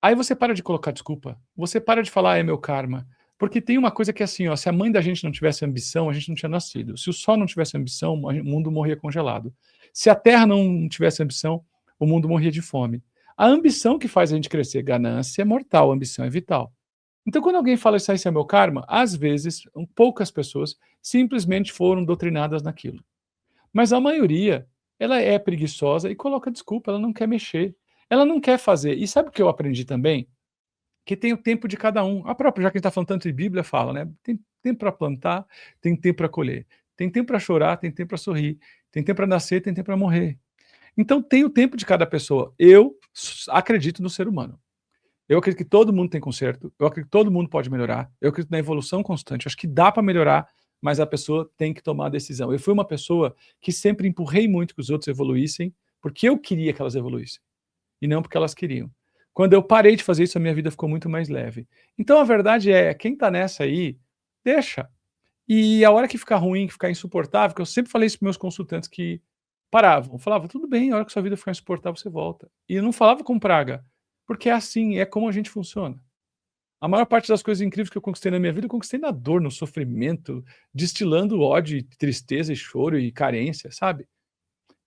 Aí você para de colocar desculpa, você para de falar: "É meu karma", porque tem uma coisa que é assim, ó, se a mãe da gente não tivesse ambição, a gente não tinha nascido. Se o sol não tivesse ambição, o mundo morria congelado. Se a terra não tivesse ambição, o mundo morria de fome. A ambição que faz a gente crescer, ganância é mortal, a ambição é vital. Então, quando alguém fala isso aí, "Isso é meu karma", às vezes, poucas pessoas simplesmente foram doutrinadas naquilo. Mas a maioria, ela é preguiçosa e coloca desculpa, ela não quer mexer, ela não quer fazer. E sabe o que eu aprendi também? Que tem o tempo de cada um. A própria, já que a gente está falando tanto de Bíblia, fala, né? Tem tempo para plantar, tem tempo para colher. Tem tempo para chorar, tem tempo para sorrir. Tem tempo para nascer, tem tempo para morrer. Então tem o tempo de cada pessoa. Eu acredito no ser humano. Eu acredito que todo mundo tem conserto, eu acredito que todo mundo pode melhorar, eu acredito na evolução constante, eu acho que dá para melhorar, mas a pessoa tem que tomar a decisão. Eu fui uma pessoa que sempre empurrei muito que os outros evoluíssem, porque eu queria que elas evoluíssem, e não porque elas queriam. Quando eu parei de fazer isso, a minha vida ficou muito mais leve. Então a verdade é, quem está nessa aí, deixa. E a hora que ficar ruim, que ficar insuportável, que eu sempre falei isso para meus consultantes que paravam, falava, tudo bem, a hora que sua vida ficar insuportável, você volta. E eu não falava com praga, porque é assim, é como a gente funciona. A maior parte das coisas incríveis que eu conquistei na minha vida, eu conquistei na dor, no sofrimento, destilando ódio, e tristeza e choro e carência, sabe?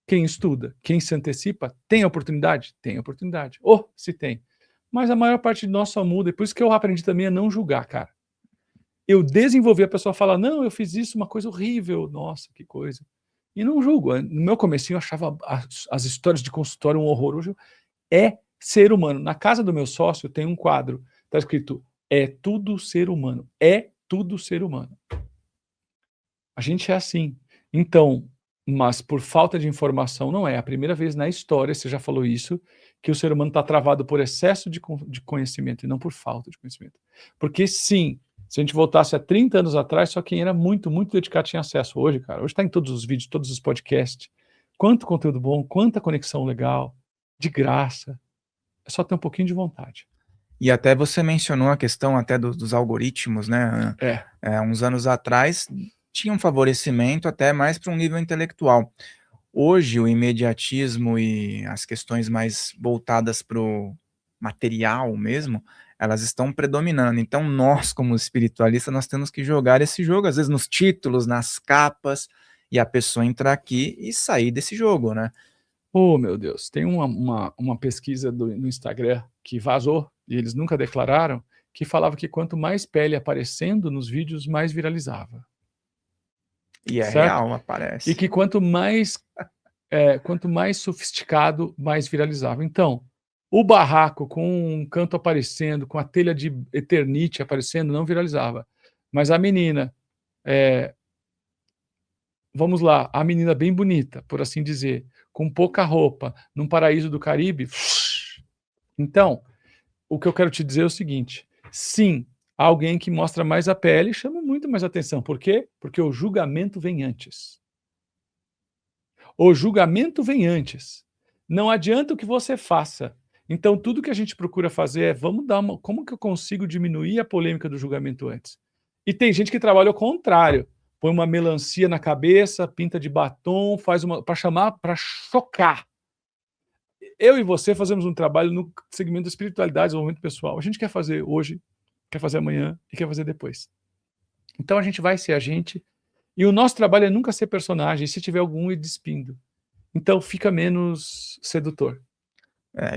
Quem estuda, quem se antecipa, tem oportunidade? Tem oportunidade. Oh, se tem. Mas a maior parte de nós só muda, e por isso que eu aprendi também a não julgar, cara. Eu desenvolvi, a pessoa fala, não, eu fiz isso, uma coisa horrível, nossa, que coisa. E não julgo. No meu comecinho eu achava as histórias de consultório um horror. Hoje é ser humano. Na casa do meu sócio tem um quadro, está escrito, é tudo ser humano. É tudo ser humano. A gente é assim. Então, mas por falta de informação, não é a primeira vez na história, você já falou isso, que o ser humano está travado por excesso de conhecimento e não por falta de conhecimento. Porque sim, se a gente voltasse a 30 anos atrás, só quem era muito, muito dedicado tinha acesso. Hoje, cara, hoje está em todos os vídeos, todos os podcasts. Quanto conteúdo bom, quanta conexão legal, de graça. É só ter um pouquinho de vontade. E até você mencionou a questão até dos algoritmos, né? Uns anos atrás tinha um favorecimento até mais para um nível intelectual. Hoje, o imediatismo e as questões mais voltadas para o material mesmo, elas estão predominando. Então, nós, como espiritualistas, nós temos que jogar esse jogo, às vezes nos títulos, nas capas, e a pessoa entrar aqui e sair desse jogo, né? Oh, meu Deus, tem uma pesquisa no Instagram que vazou, e eles nunca declararam, que falava que quanto mais pele aparecendo nos vídeos, mais viralizava. E é Certo? real, E aparece. que quanto mais sofisticado, mais viralizava. Então, o barraco com um canto aparecendo, com a telha de Eternite aparecendo, não viralizava. Mas a menina, vamos lá, a menina bem bonita, por assim dizer, com pouca roupa, num paraíso do Caribe. Então, o que eu quero te dizer é o seguinte: sim, alguém que mostra mais a pele chama muito mais atenção. Por quê? Porque o julgamento vem antes. O julgamento vem antes. Não adianta o que você faça. Então, tudo que a gente procura fazer é, como que eu consigo diminuir a polêmica do julgamento antes? E tem gente que trabalha ao contrário. põe uma melancia na cabeça, pinta de batom, faz uma para chocar. Eu e você fazemos um trabalho no segmento da espiritualidade, desenvolvimento pessoal. A gente quer fazer hoje, quer fazer amanhã e quer fazer depois. Então a gente vai ser a gente, e o nosso trabalho é nunca ser personagem, e se tiver algum, ir despindo. Então fica menos sedutor.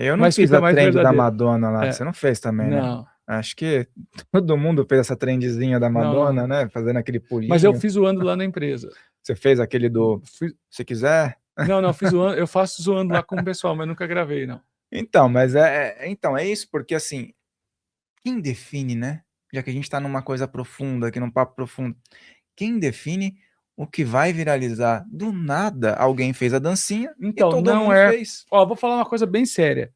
Eu não Mas fiz fica a mais trend da verdadeiro. Madonna lá, você não fez também, né? Não, Acho que todo mundo fez essa trendzinha da Madonna, não. né? Fazendo aquele Mas eu pulinho. fiz zoando lá na empresa. Você fez aquele do se quiser? Não, fiz zoando, eu faço zoando lá com o pessoal, mas nunca gravei, não. Então, mas então, é isso, porque assim, quem define, né? Já que a gente está numa coisa profunda, aqui num papo profundo, quem define o que vai viralizar? Do nada, alguém fez a dancinha e Então, todo não mundo é. fez. Ó, vou falar uma coisa bem séria.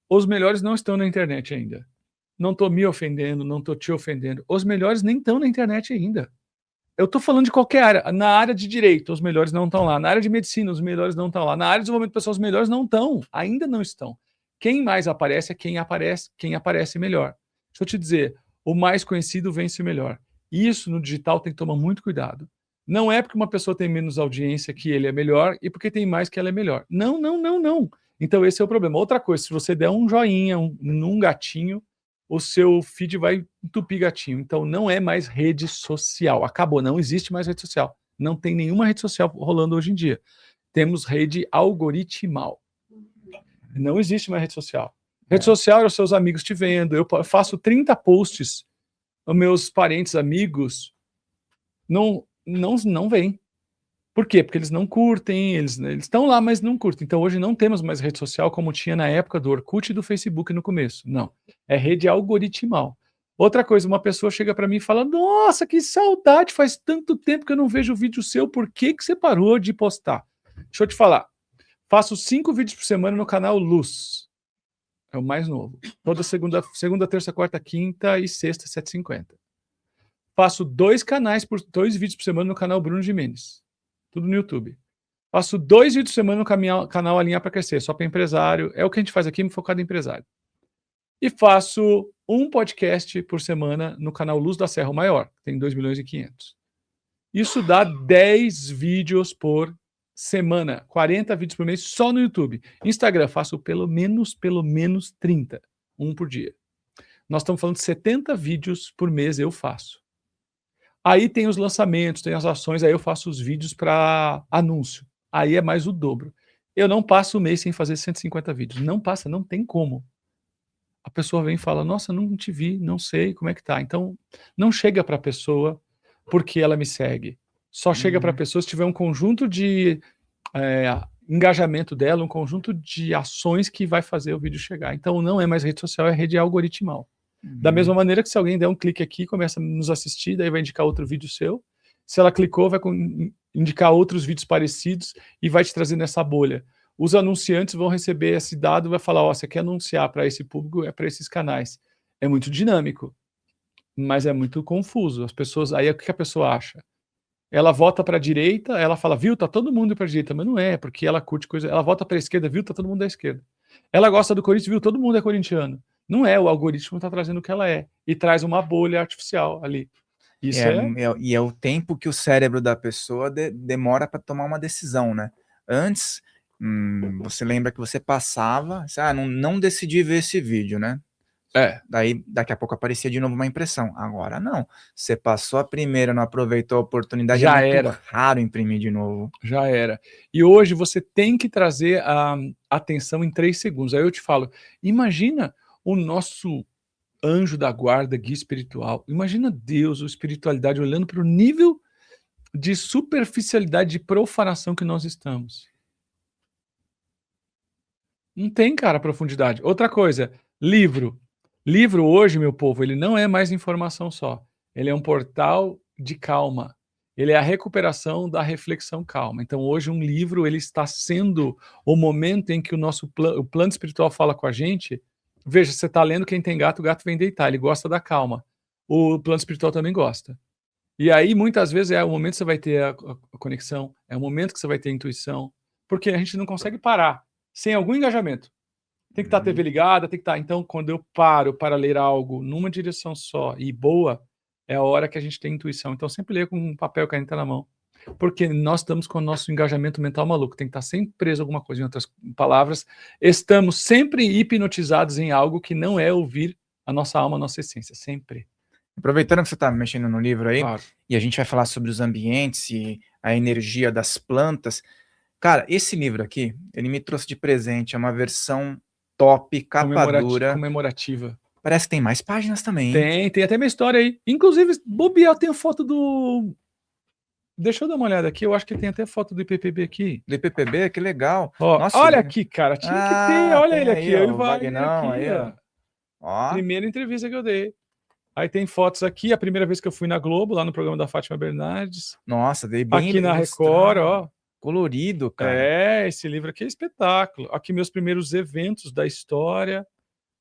Os melhores não estão na internet ainda. Não tô me ofendendo, não tô te ofendendo. Os melhores nem estão na internet ainda. Eu tô falando de qualquer área. Na área de direito, os melhores não estão lá. Na área de medicina, os melhores não estão lá. Na área de desenvolvimento pessoal, os melhores não estão. Ainda não estão. Quem mais aparece é quem aparece melhor. Deixa eu te dizer, o mais conhecido vence o melhor. Isso no digital tem que tomar muito cuidado. Não é porque uma pessoa tem menos audiência que ele é melhor e porque tem mais que ela é melhor. Não, não, não, não. Então esse é o problema. Outra coisa, se você der um joinha num gatinho, o seu feed vai entupir gatinho. Então não é mais rede social. Acabou, não existe mais rede social. Não tem nenhuma rede social rolando hoje em dia. Temos rede algoritmal. Não existe mais rede social. Rede social é os seus amigos te vendo. Eu faço 30 posts, os meus parentes, amigos, não vêm. Por quê? Porque eles não curtem, eles estão lá, mas não curtem. Então hoje não temos mais rede social como tinha na época do Orkut e do Facebook no começo. Não. É rede algoritmal. Outra coisa, uma pessoa chega para mim e fala: Nossa, que saudade, faz tanto tempo que eu não vejo vídeo seu, por que você parou de postar? Deixa eu te falar. Faço 5 vídeos por semana no canal Luz. É o mais novo. Toda segunda, terça, quarta, quinta e sexta, 7h50. Faço 2 vídeos por semana no canal Bruno Gimenez. Tudo no YouTube. Faço 2 vídeos por semana no canal Alinhar para Crescer, só para empresário. É o que a gente faz aqui, focado em empresário. E faço um podcast por semana no canal Luz da Serra, o maior, que tem 2.500.000. Isso dá 10 vídeos por semana, 40 vídeos por mês só no YouTube. Instagram, faço pelo menos 30, um por dia. Nós estamos falando de 70 vídeos por mês eu faço. Aí tem os lançamentos, tem as ações, aí eu faço os vídeos para anúncio. Aí é mais o dobro. Eu não passo o mês sem fazer 150 vídeos. Não passa, não tem como. A pessoa vem e fala: Nossa, não te vi, não sei como é que tá. Então, não chega para a pessoa porque ela me segue. Só chega para a pessoa se tiver um conjunto de engajamento dela, um conjunto de ações que vai fazer o vídeo chegar. Então, não é mais rede social, é rede algoritmal. Da mesma maneira que se alguém der um clique aqui, começa a nos assistir, daí vai indicar outro vídeo seu. Se ela clicou, vai indicar outros vídeos parecidos e vai te trazer nessa bolha. Os anunciantes vão receber esse dado e vai falar: Ó, você quer anunciar para esse público, é para esses canais. É muito dinâmico, mas é muito confuso. As pessoas, aí o que a pessoa acha? Ela vota para a direita, ela fala: Viu, tá todo mundo para a direita, mas não é, porque ela curte coisa. Ela vota para a esquerda, viu, tá todo mundo da esquerda. Ela gosta do Corinthians, viu, todo mundo é corintiano. Não é, o algoritmo está trazendo o que ela é. E traz uma bolha artificial ali. Isso E é o tempo que o cérebro da pessoa demora para tomar uma decisão, né? Antes, você lembra que você passava, não decidi ver esse vídeo, né? Daí, daqui a pouco aparecia de novo uma impressão. Agora não. Você passou a primeira, não aproveitou a oportunidade, Já é muito era. raro imprimir de novo. Já era. E hoje você tem que trazer a atenção em 3 segundos. Aí eu te falo, imagina o nosso anjo da guarda, guia espiritual. Imagina Deus, a espiritualidade, olhando para o nível de superficialidade, de profanação que nós estamos. Não tem, cara, profundidade. Outra coisa, livro. Livro hoje, meu povo, ele não é mais informação só. Ele é um portal de calma. Ele é a recuperação da reflexão calma. Então, hoje, um livro ele está sendo o momento em que o plano espiritual fala com a gente. Veja, você está lendo Quem Tem Gato, o gato vem deitar. Ele gosta da calma. O plano espiritual também gosta. E aí, muitas vezes, é o momento que você vai ter a conexão, é o momento que você vai ter a intuição, porque a gente não consegue parar sem algum engajamento. Tem que estar a TV ligada, tem que estar. Então, quando eu paro para ler algo numa direção só e boa, é a hora que a gente tem intuição. Então sempre leia com um papel e caneta na mão, porque nós estamos com o nosso engajamento mental maluco, tem que estar sempre preso a alguma coisa. Em outras palavras, estamos sempre hipnotizados em algo que não é ouvir a nossa alma, a nossa essência, sempre. Aproveitando que você está mexendo no livro aí, Claro. e a gente vai falar sobre os ambientes e a energia das plantas. Cara, esse livro aqui, ele me trouxe de presente, é uma versão top, capa dura. Comemorativa. Parece que tem mais páginas também, hein? Tem até minha história aí. Inclusive, bobear, tem foto do... Deixa eu dar uma olhada aqui, eu acho que tem até foto do IPPB aqui. Do IPPB, que legal. Ó, Nossa, olha ele- aqui, cara, tinha que ter, olha tem ele aí, aqui, eu ó, e o o Wagner Vagnão aqui, aí, ó. ó. Ó, Primeira entrevista que eu dei. Aí tem fotos aqui, a primeira vez que eu fui na Globo, lá no programa da Fátima Bernardes. nossa, dei bem Aqui na ilustrado, Record, ó. colorido, cara. É, esse livro aqui é espetáculo. Aqui meus primeiros eventos da história,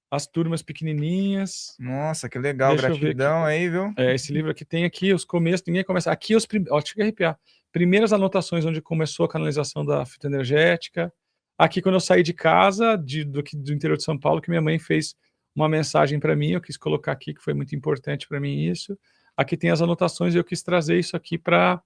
as turmas pequenininhas. Nossa, que legal, Deixa eu ver aqui. gratidão aí, viu? É, esse livro aqui tem aqui os começos, ninguém começa. Aqui os ó, chega a arrepiar. Primeiras anotações onde começou a canalização da fitoenergética. Aqui quando eu saí de casa, do interior de São Paulo, que minha mãe fez uma mensagem para mim, eu quis colocar aqui, que foi muito importante para mim isso. Aqui tem as anotações e eu quis trazer isso aqui para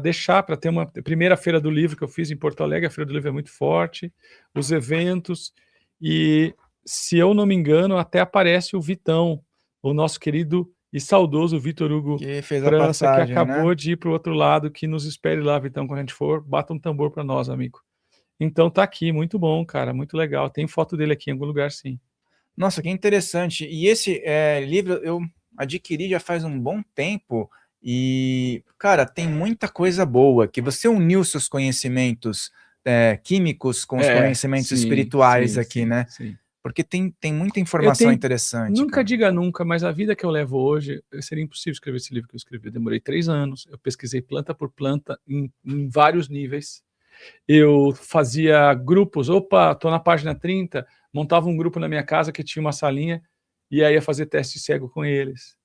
deixar, para ter uma primeira feira do livro que eu fiz em Porto Alegre. A feira do livro é muito forte, os eventos, e se eu não me engano, até aparece o Vitão, o nosso querido e saudoso Vitor Hugo Que fez a França, que passagem, acabou né? de ir para o outro lado, que nos espere lá, Vitão, quando a gente for, bata um tambor para nós, amigo. Então tá aqui, muito bom, cara, muito legal. Tem foto dele aqui em algum lugar, sim. Nossa, que interessante. E esse livro eu adquiri já faz um bom tempo e, cara, tem muita coisa boa, que você uniu seus conhecimentos químicos com os conhecimentos espirituais aqui, né? Sim. Porque tem muita informação interessante. Nunca cara. diga nunca, mas a vida que eu levo hoje, seria impossível escrever esse livro que eu escrevi. Eu demorei 3 anos, eu pesquisei planta por planta em vários níveis. Eu fazia grupos, opa, tô na página 30, montava um grupo na minha casa que tinha uma salinha, e aí ia fazer teste cego com eles.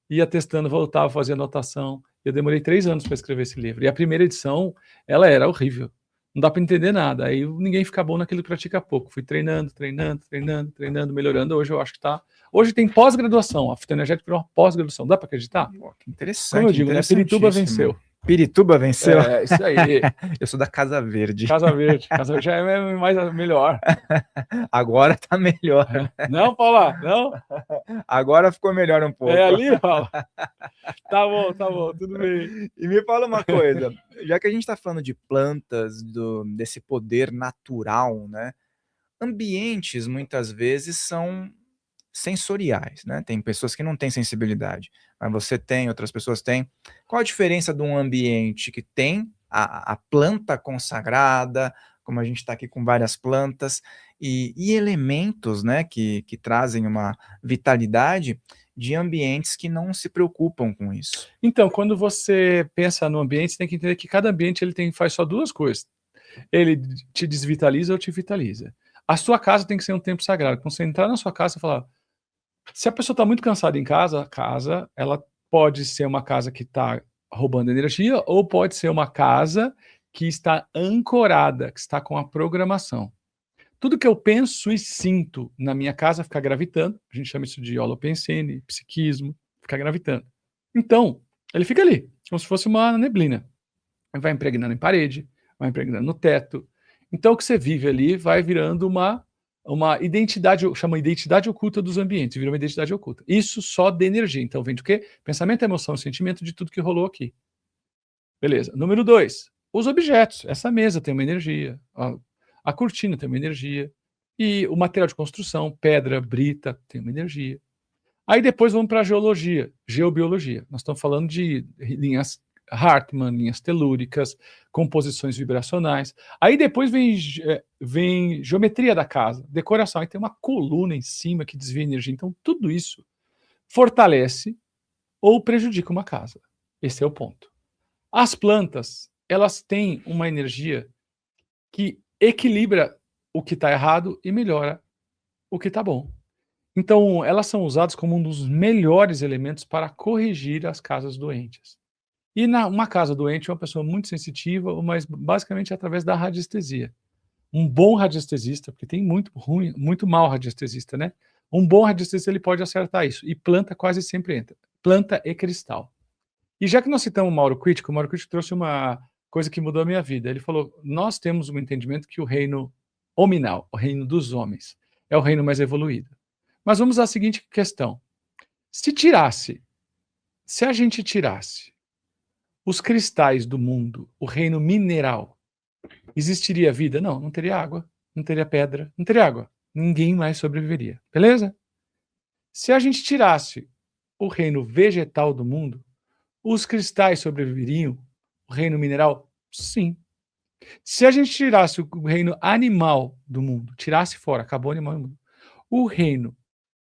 Ia testando, voltava, fazia anotação. Eu demorei 3 anos para escrever esse livro. E a primeira edição, ela era horrível. Não dá para entender nada. Aí ninguém fica bom naquilo que pratica pouco. Fui treinando, melhorando. Hoje eu acho que tá. Hoje tem pós-graduação. A fitoenergética virou uma pós-graduação. Dá para acreditar? Pô, que interessante. Como eu digo, né? Pirituba venceu. Pirituba venceu? É, isso aí. Eu sou da Casa Verde. Casa Verde. Casa Verde já é melhor. Agora tá melhor. Não, Paula? Não? Agora ficou melhor um pouco. É ali, Paula? Tá bom, tudo bem. E me fala uma coisa, já que a gente está falando de plantas, desse poder natural, né? Ambientes muitas vezes são sensoriais, né? Tem pessoas que não têm sensibilidade, mas você tem, outras pessoas têm. Qual a diferença de um ambiente que tem a planta consagrada, como a gente está aqui com várias plantas, e elementos, né, que trazem uma vitalidade, de ambientes que não se preocupam com isso? Então, quando você pensa no ambiente, você tem que entender que cada ambiente ele faz só duas coisas. Ele te desvitaliza ou te vitaliza. A sua casa tem que ser um templo sagrado. Quando você entrar na sua casa, você fala, se a pessoa está muito cansada em casa, a casa ela pode ser uma casa que está roubando energia, ou pode ser uma casa que está ancorada, que está com a programação. Tudo que eu penso e sinto na minha casa fica gravitando. A gente chama isso de holopensene, psiquismo, fica gravitando. Então, ele fica ali, como se fosse uma neblina. Vai impregnando em parede, vai impregnando no teto. Então, o que você vive ali vai virando uma identidade, chama identidade oculta dos ambientes, vira uma identidade oculta. Isso só de energia. Então, vem do quê? Pensamento, emoção, sentimento de tudo que rolou aqui. Beleza. Número 2, os objetos. Essa mesa tem uma energia. A cortina tem uma energia. E o material de construção, pedra, brita, tem uma energia. Aí depois vamos para a geologia, geobiologia. Nós estamos falando de linhas Hartmann, linhas telúricas, composições vibracionais. Aí depois vem geometria da casa, decoração. Aí tem uma coluna em cima que desvia energia. Então tudo isso fortalece ou prejudica uma casa. Esse é o ponto. As plantas, elas têm uma energia que equilibra o que está errado e melhora o que está bom. Então, elas são usadas como um dos melhores elementos para corrigir as casas doentes. E uma casa doente é uma pessoa muito sensitiva, mas basicamente através da radiestesia. Um bom radiestesista, porque tem muito ruim, muito mau radiestesista, né? Um bom radiestesista ele pode acertar isso. E planta quase sempre entra. planta e cristal. E já que nós citamos o Mauro Crítico trouxe uma coisa que mudou a minha vida. Ele falou, nós temos um entendimento que o reino hominal, o reino dos homens, é o reino mais evoluído. Mas vamos à seguinte questão. Se a gente tirasse os cristais do mundo, o reino mineral, existiria vida? Não, não teria água, não teria pedra, não teria água. Ninguém mais sobreviveria, beleza? Se a gente tirasse o reino vegetal do mundo, os cristais sobreviveriam? O reino mineral? Sim. Se a gente tirasse o reino animal do mundo, tirasse fora, acabou o animal do mundo, o reino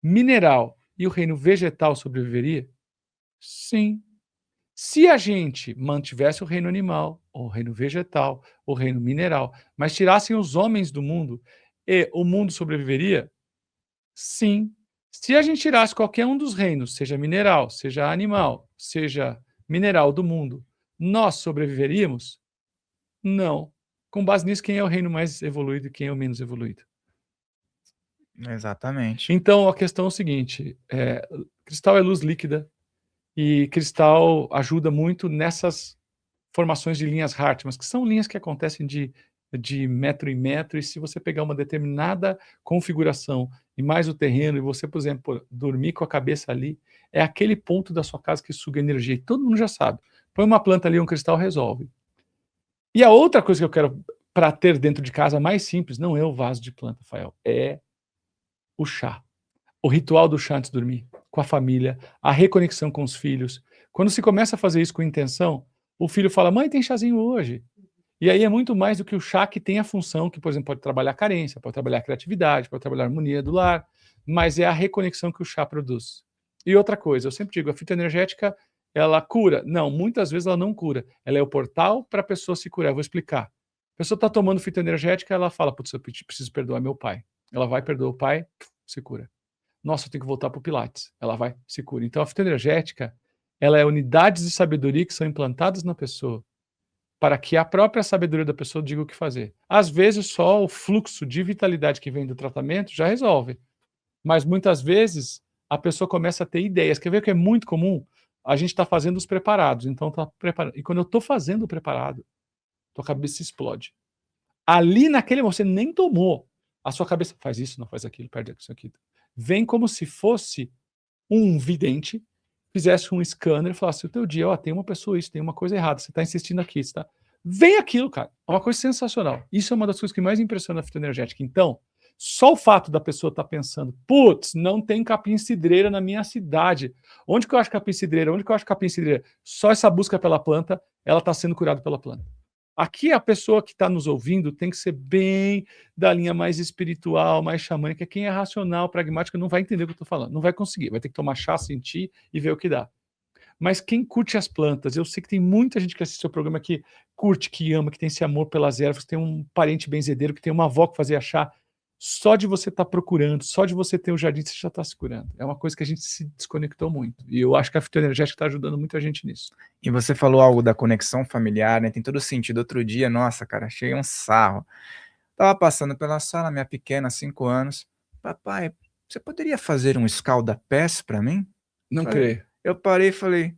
mineral e o reino vegetal sobreviveria? Sim. Se a gente mantivesse o reino animal, o reino vegetal, o reino mineral, mas tirassem os homens do mundo, e o mundo sobreviveria? Sim. Se a gente tirasse qualquer um dos reinos, seja mineral, seja animal, seja mineral do mundo, nós sobreviveríamos? Não. Com base nisso, quem é o reino mais evoluído e quem é o menos evoluído? Exatamente. Então, a questão é o seguinte, cristal é luz líquida e cristal ajuda muito nessas formações de linhas Hartmann, que são linhas que acontecem de metro em metro, e se você pegar uma determinada configuração e mais o terreno, e você, por exemplo, dormir com a cabeça ali, é aquele ponto da sua casa que suga energia, e todo mundo já sabe. Põe uma planta ali, um cristal resolve. E a outra coisa que eu quero para ter dentro de casa mais simples, não é o vaso de planta, Rafael, é o chá. O ritual do chá antes de dormir, com a família, a reconexão com os filhos. Quando se começa a fazer isso com intenção, o filho fala, mãe, tem chazinho hoje. E aí é muito mais do que o chá que tem a função que, por exemplo, pode trabalhar a carência, pode trabalhar a criatividade, pode trabalhar a harmonia do lar, mas é a reconexão que o chá produz. E outra coisa, eu sempre digo, a fitoenergética, ela cura? Não, muitas vezes ela não cura. Ela é o portal para a pessoa se curar. Eu vou explicar. A pessoa está tomando fitoenergética, ela fala, putz, eu preciso perdoar meu pai. Ela vai, perdoa o pai, se cura. Nossa, eu tenho que voltar para o Pilates. Ela vai, se cura. Então a fitoenergética, ela é unidades de sabedoria que são implantadas na pessoa para que a própria sabedoria da pessoa diga o que fazer. Às vezes, só o fluxo de vitalidade que vem do tratamento já resolve. Mas muitas vezes a pessoa começa a ter ideias. Quer ver o que é muito comum? A gente está fazendo os preparados. Então tá preparado. E quando eu estou fazendo o preparado, tua cabeça explode. Ali naquele momento, você nem tomou. A sua cabeça faz isso, não faz aquilo, perde isso aqui. Vem como se fosse um vidente, fizesse um scanner e falasse, o teu dia, ó, tem uma pessoa isso, tem uma coisa errada, você está insistindo aqui, tá? Vem aquilo, cara. É uma coisa sensacional. Isso é uma das coisas que mais impressiona a fitoenergética. Então, só o fato da pessoa estar pensando, putz, não tem capim-cidreira na minha cidade. Onde que eu acho capim-cidreira? Onde que eu acho capim-cidreira? Só essa busca pela planta, ela está sendo curada pela planta. Aqui a pessoa que está nos ouvindo tem que ser bem da linha mais espiritual, mais xamânica. Quem é racional, pragmático, não vai entender o que eu estou falando. Não vai conseguir. Vai ter que tomar chá, sentir e ver o que dá. Mas quem curte as plantas, eu sei que tem muita gente que assiste o programa que curte, que ama, que tem esse amor pelas ervas, tem um parente benzedeiro, que tem uma avó que fazia chá. Só de você estar procurando, só de você ter o jardim, você já está se curando. É uma coisa que a gente se desconectou muito. E eu acho que a fitoenergética está ajudando muita gente nisso. E você falou algo da conexão familiar, né? Tem todo sentido. Outro dia, nossa, cara, achei um sarro. Tava passando pela sala, minha pequena, 5 anos. Papai, você poderia fazer um escalda-pés para mim? Não Falei, creio. eu parei e falei,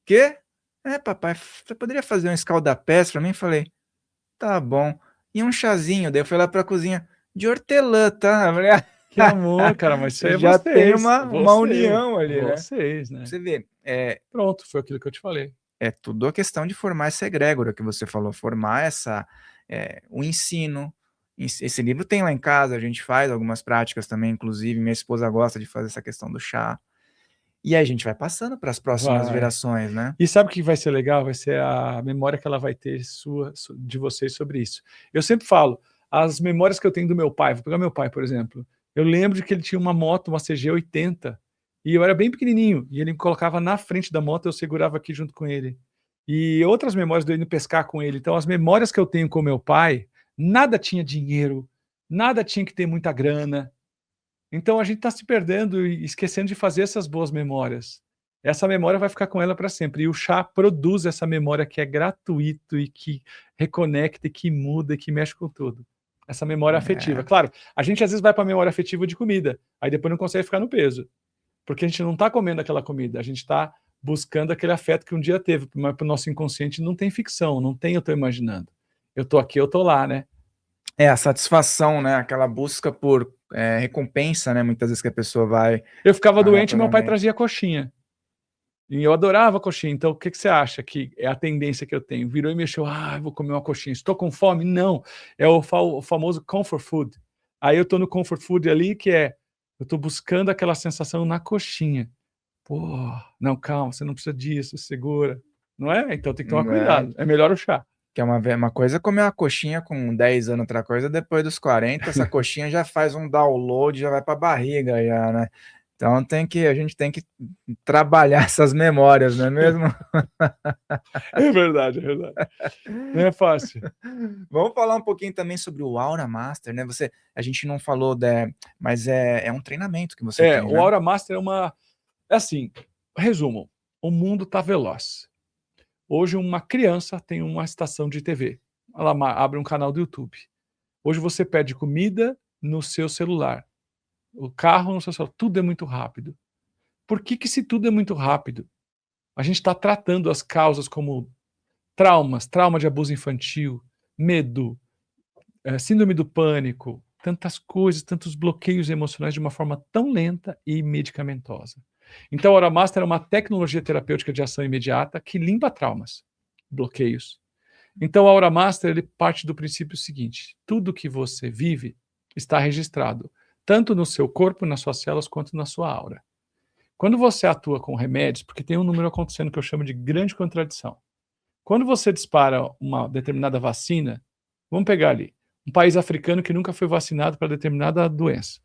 quê? É, papai, você poderia fazer um escalda-pés para mim? Falei, tá bom. E um chazinho? Daí eu fui lá pra cozinha, de hortelã, tá? Eu falei, Que amor, cara, mas isso aí é já tem vocês. uma união ali, né? Vocês, né? Você vê, Pronto, foi aquilo que eu te falei. é tudo a questão de formar essa egrégora que você falou, formar o ensino. Esse livro tem lá em casa, a gente faz algumas práticas também, inclusive minha esposa gosta de fazer essa questão do chá. E aí a gente vai passando para as próximas Vai. gerações, né? E sabe o que vai ser legal? Vai ser a memória que ela vai ter de vocês sobre isso. Eu sempre falo, as memórias que eu tenho do meu pai, vou pegar meu pai, por exemplo. Eu lembro de que ele tinha uma moto, uma CG80, e eu era bem pequenininho, e ele me colocava na frente da moto, eu segurava aqui junto com ele. E outras memórias de eu indo pescar com ele. Então, as memórias que eu tenho com meu pai, nada tinha dinheiro, nada tinha que ter muita grana. Então, a gente está se perdendo e esquecendo de fazer essas boas memórias. Essa memória vai ficar com ela para sempre. E o chá produz essa memória que é gratuito e que reconecta, e que muda, e que mexe com tudo. Essa memória afetiva. Claro, a gente às vezes vai para a memória afetiva de comida, aí depois não consegue ficar no peso. Porque a gente não está comendo aquela comida, a gente está buscando aquele afeto que um dia teve, mas para o nosso inconsciente não tem ficção, não tem eu estou imaginando. Eu estou aqui, eu estou lá, né? É, a satisfação, né, aquela busca por, recompensa, né, muitas vezes que a pessoa vai Eu ficava doente e meu pai aleatoriamente. trazia coxinha. E eu adorava coxinha. Então, o que você acha que é a tendência que eu tenho? Virou e mexeu, eu vou comer uma coxinha. Estou com fome? Não. É o famoso comfort food. Aí eu estou no comfort food ali, que é, eu estou buscando aquela sensação na coxinha. Pô, não, calma, você não precisa disso, segura. Não é? Então tem que tomar É, cuidado. É melhor o chá. que é uma coisa é comer uma coxinha com 10 anos, outra coisa depois dos 40, essa coxinha já faz um download, já vai pra barriga já, né. Então a gente tem que trabalhar essas memórias, não é mesmo? É verdade, é verdade. Não é fácil. Vamos falar um pouquinho também sobre o Aura Master, né, a gente não falou mas é um treinamento que você tem, O né? Aura Master é uma... É assim, resumo, o mundo está veloz. Hoje uma criança tem uma estação de TV, ela abre um canal do YouTube. Hoje você pede comida no seu celular, o carro no seu celular, tudo é muito rápido. Por que se tudo é muito rápido? A gente está tratando as causas como traumas, trauma de abuso infantil, medo, síndrome do pânico, tantas coisas, tantos bloqueios emocionais de uma forma tão lenta e medicamentosa. Então, a Aura Master é uma tecnologia terapêutica de ação imediata que limpa traumas, bloqueios. Então, a Aura Master ele parte do princípio seguinte: tudo que você vive está registrado, tanto no seu corpo, nas suas células, quanto na sua aura. Quando você atua com remédios, porque tem um número acontecendo que eu chamo de grande contradição. Quando você dispara uma determinada vacina, vamos pegar ali, um país africano que nunca foi vacinado para determinada doença.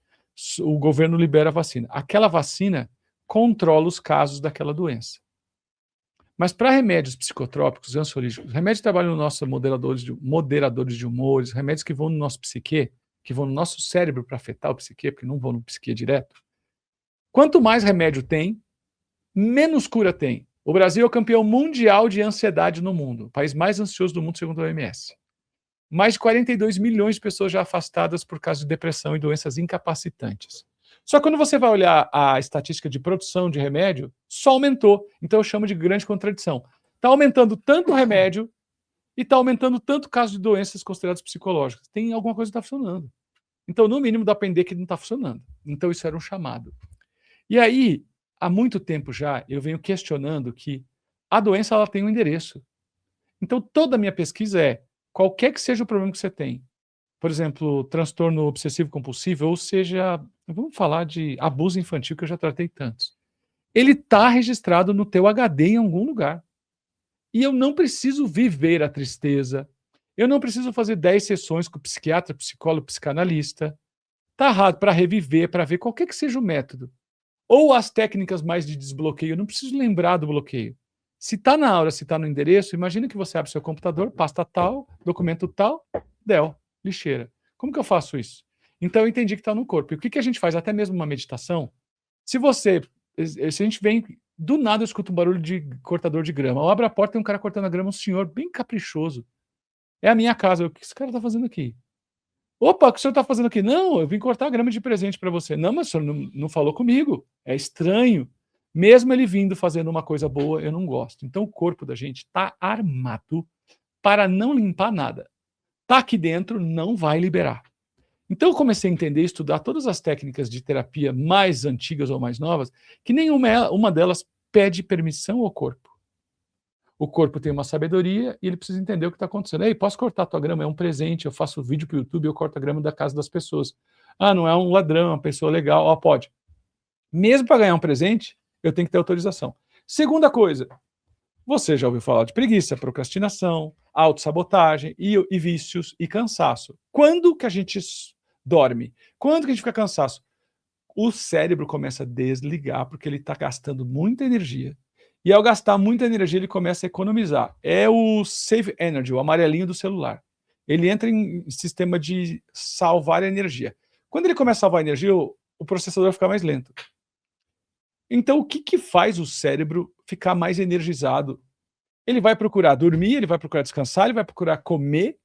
O governo libera a vacina. Aquela vacina controla os casos daquela doença. Mas para remédios psicotrópicos, ansiolíticos, remédios que trabalham no nosso moderadores de humores, remédios que vão no nosso psique, que vão no nosso cérebro para afetar o psique, porque não vão no psique direto. Quanto mais remédio tem, menos cura tem. O Brasil é o campeão mundial de ansiedade no mundo, o país mais ansioso do mundo, segundo a OMS. Mais de 42 milhões de pessoas já afastadas por causa de depressão e doenças incapacitantes. Só que quando você vai olhar a estatística de produção de remédio, só aumentou. Então eu chamo de grande contradição. Está aumentando tanto o remédio e está aumentando tanto o caso de doenças consideradas psicológicas. Tem alguma coisa que está funcionando. Então, no mínimo, dá para entender que não está funcionando. Então, isso era um chamado. E aí, há muito tempo já, eu venho questionando que a doença ela tem um endereço. Então, toda a minha pesquisa é, qualquer que seja o problema que você tem, por exemplo, transtorno obsessivo-compulsivo, ou seja, vamos falar de abuso infantil, que eu já tratei tantos. Ele está registrado no teu HD em algum lugar. E eu não preciso viver a tristeza, eu não preciso fazer 10 sessões com o psiquiatra, psicólogo, psicanalista. Está errado para reviver, para ver qualquer que seja o método. Ou as técnicas mais de desbloqueio, eu não preciso lembrar do bloqueio. Se está na aura, se está no endereço, imagina que você abre seu computador, pasta tal, documento tal, lixeira. Como que eu faço isso? Então eu entendi que está no corpo. E o que a gente faz? Até mesmo uma meditação. Se a gente vem, do nada eu escuto um barulho de cortador de grama. Eu abro a porta e tem um cara cortando a grama, um senhor bem caprichoso. É a minha casa. O que esse cara está fazendo aqui? Opa, o que o senhor está fazendo aqui? Não, eu vim cortar a grama de presente para você. Não, mas o senhor não falou comigo. É estranho. Mesmo ele vindo fazendo uma coisa boa, eu não gosto. Então o corpo da gente está armado para não limpar nada. Está aqui dentro, não vai liberar. Então eu comecei a entender e estudar todas as técnicas de terapia mais antigas ou mais novas, que nenhuma delas pede permissão ao corpo. O corpo tem uma sabedoria e ele precisa entender o que está acontecendo. Ei, posso cortar a tua grama? É um presente, eu faço vídeo para o YouTube, eu corto a grama da casa das pessoas. Ah, não é um ladrão, é uma pessoa legal. Ó, pode. Mesmo para ganhar um presente, eu tenho que ter autorização. Segunda coisa, você já ouviu falar de preguiça, procrastinação, autossabotagem e vícios e cansaço. Quando que a gente dorme? Quando que a gente fica cansaço? O cérebro começa a desligar porque ele está gastando muita energia. E ao gastar muita energia, ele começa a economizar. É o Save Energy, o amarelinho do celular. Ele entra em sistema de salvar energia. Quando ele começa a salvar energia, o processador fica mais lento. Então, o que faz o cérebro ficar mais energizado? Ele vai procurar dormir, ele vai procurar descansar, ele vai procurar comer,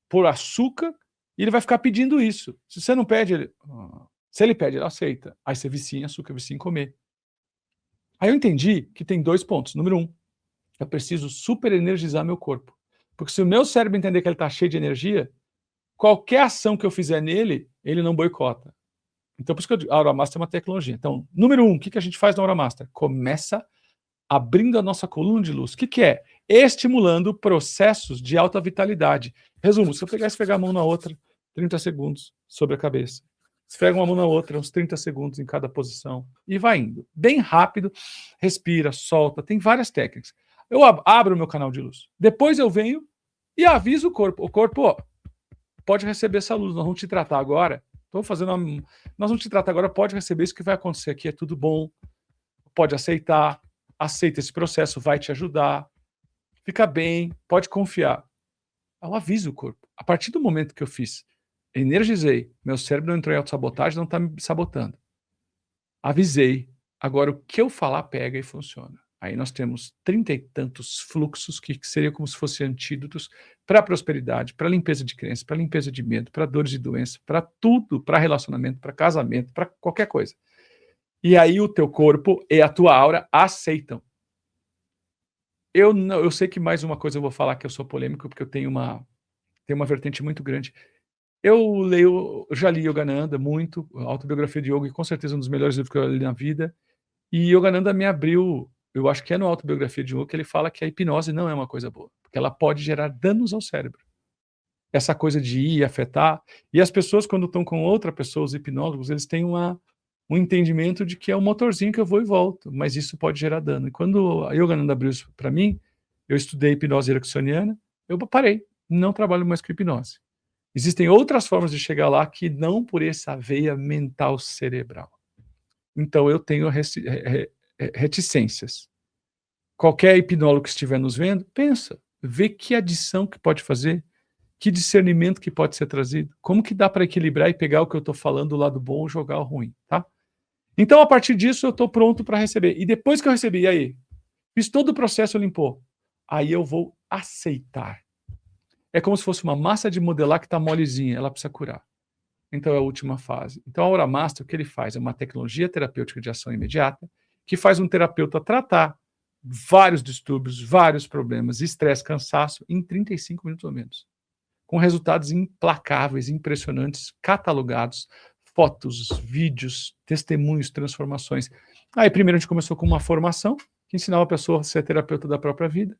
pôr açúcar, e ele vai ficar pedindo isso. Se você não pede, se ele pede, ele aceita. Aí você vicia em açúcar, vicia em comer. Aí eu entendi que tem 2 pontos. Número 1, eu preciso super energizar meu corpo. Porque se o meu cérebro entender que ele está cheio de energia, qualquer ação que eu fizer nele, ele não boicota. Então, por isso que eu digo, a Aura Master é uma tecnologia. Então, número 1, o que a gente faz na Aura Master? Começa abrindo a nossa coluna de luz. O que é? Estimulando processos de alta vitalidade. Resumo, se eu pegar e esfregar a mão na outra, 30 segundos sobre a cabeça. Esfrega uma mão na outra, uns 30 segundos em cada posição. E vai indo. Bem rápido, respira, solta. Tem várias técnicas. Eu abro o meu canal de luz. Depois eu venho e aviso o corpo. O corpo, ó, pode receber essa luz. Nós vamos te tratar agora. Nós vamos te tratar agora, pode receber isso que vai acontecer aqui. É tudo bom. Pode aceitar. Aceita esse processo, vai te ajudar. Fica bem, pode confiar. Eu aviso o corpo. A partir do momento que eu fiz, energizei, meu cérebro não entrou em autossabotagem, não está me sabotando. Avisei. Agora, o que eu falar pega e funciona. Aí nós temos 30 e tantos fluxos que seriam como se fossem antídotos para a prosperidade, para a limpeza de crença, para a limpeza de medo, para dores de doença, para tudo, para relacionamento, para casamento, para qualquer coisa. E aí o teu corpo e a tua aura aceitam. Eu sei que mais uma coisa eu vou falar que eu sou polêmico, porque eu tenho uma vertente muito grande. Eu já li Yogananda muito, a autobiografia de Yoga, e com certeza um dos melhores livros que eu li na vida. E Yogananda me abriu, eu acho que é no Autobiografia de Yoga, que ele fala que a hipnose não é uma coisa boa, porque ela pode gerar danos ao cérebro. Essa coisa de ir afetar. E as pessoas, quando estão com outra pessoa, os hipnólogos, eles têm um entendimento de que é um motorzinho que eu vou e volto, mas isso pode gerar dano. E quando a Yogananda abriu isso para mim, eu estudei hipnose ericksoniana, eu parei, não trabalho mais com hipnose. Existem outras formas de chegar lá que não por essa veia mental cerebral. Então eu tenho reticências. Qualquer hipnólogo que estiver nos vendo, pensa, vê que adição que pode fazer, que discernimento que pode ser trazido, como que dá para equilibrar e pegar o que eu estou falando do lado bom e jogar o ruim, tá? Então, a partir disso, eu estou pronto para receber. E depois que eu recebi, e aí? Fiz todo o processo, limpou. Aí eu vou aceitar. É como se fosse uma massa de modelar que está molezinha, ela precisa curar. Então, é a última fase. Então, a Aura Master, o que ele faz? É uma tecnologia terapêutica de ação imediata, que faz um terapeuta tratar vários distúrbios, vários problemas, estresse, cansaço, em 35 minutos ou menos. Com resultados implacáveis, impressionantes, catalogados, fotos, vídeos, testemunhos, transformações. Aí primeiro a gente começou com uma formação, que ensinava a pessoa a ser terapeuta da própria vida.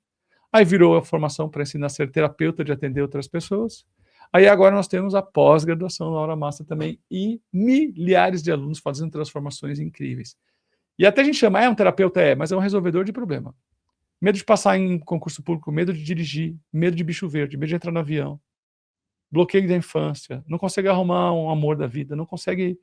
Aí virou a formação para ensinar a ser terapeuta de atender outras pessoas. Aí agora nós temos a pós-graduação na Aura Master também e milhares de alunos fazendo transformações incríveis. E até a gente chama, um terapeuta, mas é um resolvedor de problema. Medo de passar em concurso público, medo de dirigir, medo de bicho verde, medo de entrar no avião, bloqueio da infância, não consegue arrumar um amor da vida, não consegue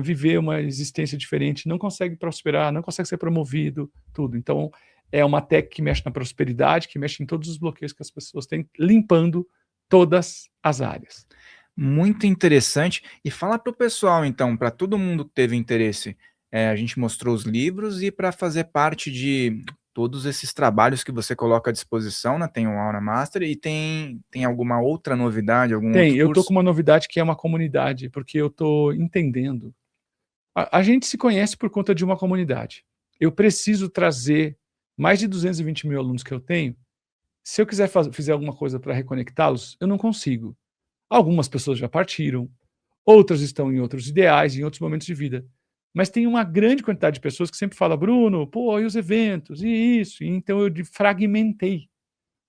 viver uma existência diferente, não consegue prosperar, não consegue ser promovido, tudo. Então, é uma técnica que mexe na prosperidade, que mexe em todos os bloqueios que as pessoas têm, limpando todas as áreas. Muito interessante. E fala para o pessoal, então, para todo mundo que teve interesse, a gente mostrou os livros e para fazer parte de todos esses trabalhos que você coloca à disposição, né? Tem o Aura Master e tem alguma outra novidade, algum outro curso? Eu tô com uma novidade que é uma comunidade, porque eu tô entendendo. A gente se conhece por conta de uma comunidade. Eu preciso trazer mais de 220 mil alunos que eu tenho. Se eu quiser fizer alguma coisa para reconectá-los, eu não consigo. Algumas pessoas já partiram, outras estão em outros ideais, em outros momentos de vida. Mas tem uma grande quantidade de pessoas que sempre fala, Bruno, e os eventos, e isso. E então eu fragmentei.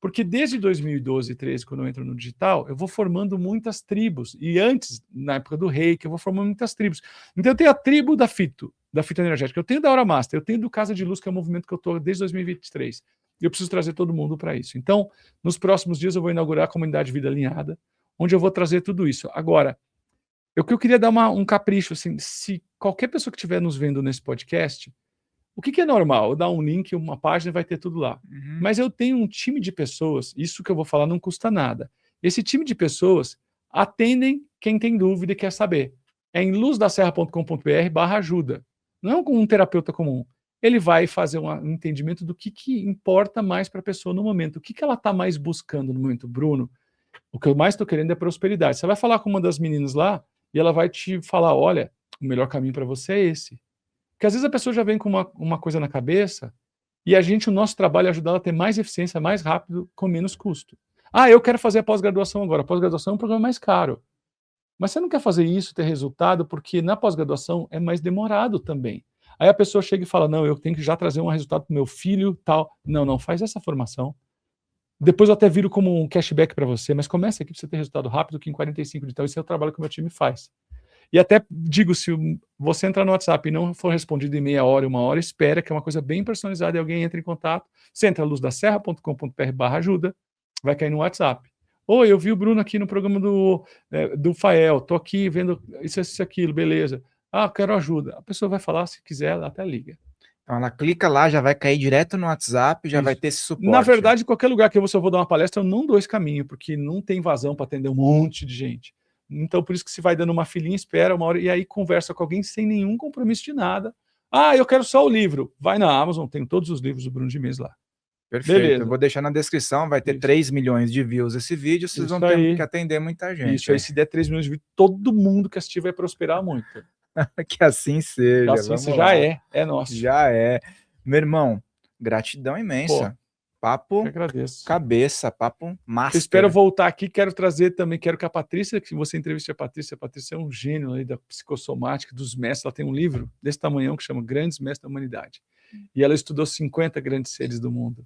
Porque desde 2012 e 2013, quando eu entro no digital, eu vou formando muitas tribos. E antes, na época do Reiki, eu vou formando muitas tribos. Então eu tenho a tribo da fito energética, eu tenho da Aura Master, eu tenho do Casa de Luz, que é um movimento que eu estou desde 2023. E eu preciso trazer todo mundo para isso. Então, nos próximos dias eu vou inaugurar a comunidade Vida Alinhada, onde eu vou trazer tudo isso. Agora, o que eu queria dar um capricho, assim, se qualquer pessoa que estiver nos vendo nesse podcast, o que é normal? Eu dar um link, uma página, vai ter tudo lá. Uhum. Mas eu tenho um time de pessoas, isso que eu vou falar não custa nada. Esse time de pessoas atendem quem tem dúvida e quer saber. É em luzdaserra.com.br/ajuda. Não é um terapeuta comum. Ele vai fazer um entendimento do que importa mais para a pessoa no momento. O que ela está mais buscando no momento, Bruno? O que eu mais estou querendo é prosperidade. Você vai falar com uma das meninas lá e ela vai te falar, olha, o melhor caminho para você é esse. Porque às vezes a pessoa já vem com uma coisa na cabeça e o nosso trabalho é ajudar ela a ter mais eficiência, mais rápido, com menos custo. Ah, eu quero fazer a pós-graduação agora. A pós-graduação é um programa mais caro. Mas você não quer fazer isso, ter resultado, porque na pós-graduação é mais demorado também. Aí a pessoa chega e fala, não, eu tenho que já trazer um resultado para o meu filho, tal. Não, não, faz essa formação. Depois eu até viro como um cashback para você, mas começa aqui para você ter resultado rápido, que em 45 de tal, esse é o trabalho que o meu time faz. E até digo, se você entrar no WhatsApp e não for respondido em meia hora, 1 hora, espera, que é uma coisa bem personalizada e alguém entra em contato. Você entra luzdaserra.com.br/ajuda, vai cair no WhatsApp. Oi, eu vi o Bruno aqui no programa do Fael, tô aqui vendo isso, aquilo, beleza. Ah, quero ajuda. A pessoa vai falar, se quiser, ela até liga. Então ela clica lá, já vai cair direto no WhatsApp, já vai ter esse suporte. Na verdade, qualquer lugar que eu vou dar uma palestra, eu não dou esse caminho, porque não tem vazão para atender um monte de gente. Então, por isso que se vai dando uma filinha, espera 1 hora, e aí conversa com alguém sem nenhum compromisso de nada. Ah, eu quero só o livro. Vai na Amazon, tem todos os livros do Bruno de Menezes lá. Perfeito, Beleza. eu vou deixar na descrição, vai ter 3 milhões de views esse vídeo, vocês vão ter que atender muita gente. Isso aí, se der 3 milhões de views, todo mundo que assistir vai prosperar muito. Que assim seja. Que assim já é nosso. Já é. Meu irmão, gratidão imensa. Pô, papo agradeço. Cabeça, papo master. Eu espero voltar aqui, quero trazer também, quero que a Patrícia, que você entreviste a Patrícia é um gênio aí da psicossomática, dos mestres, ela tem um livro desse tamanhão que chama Grandes Mestres da Humanidade. E ela estudou 50 grandes seres do mundo.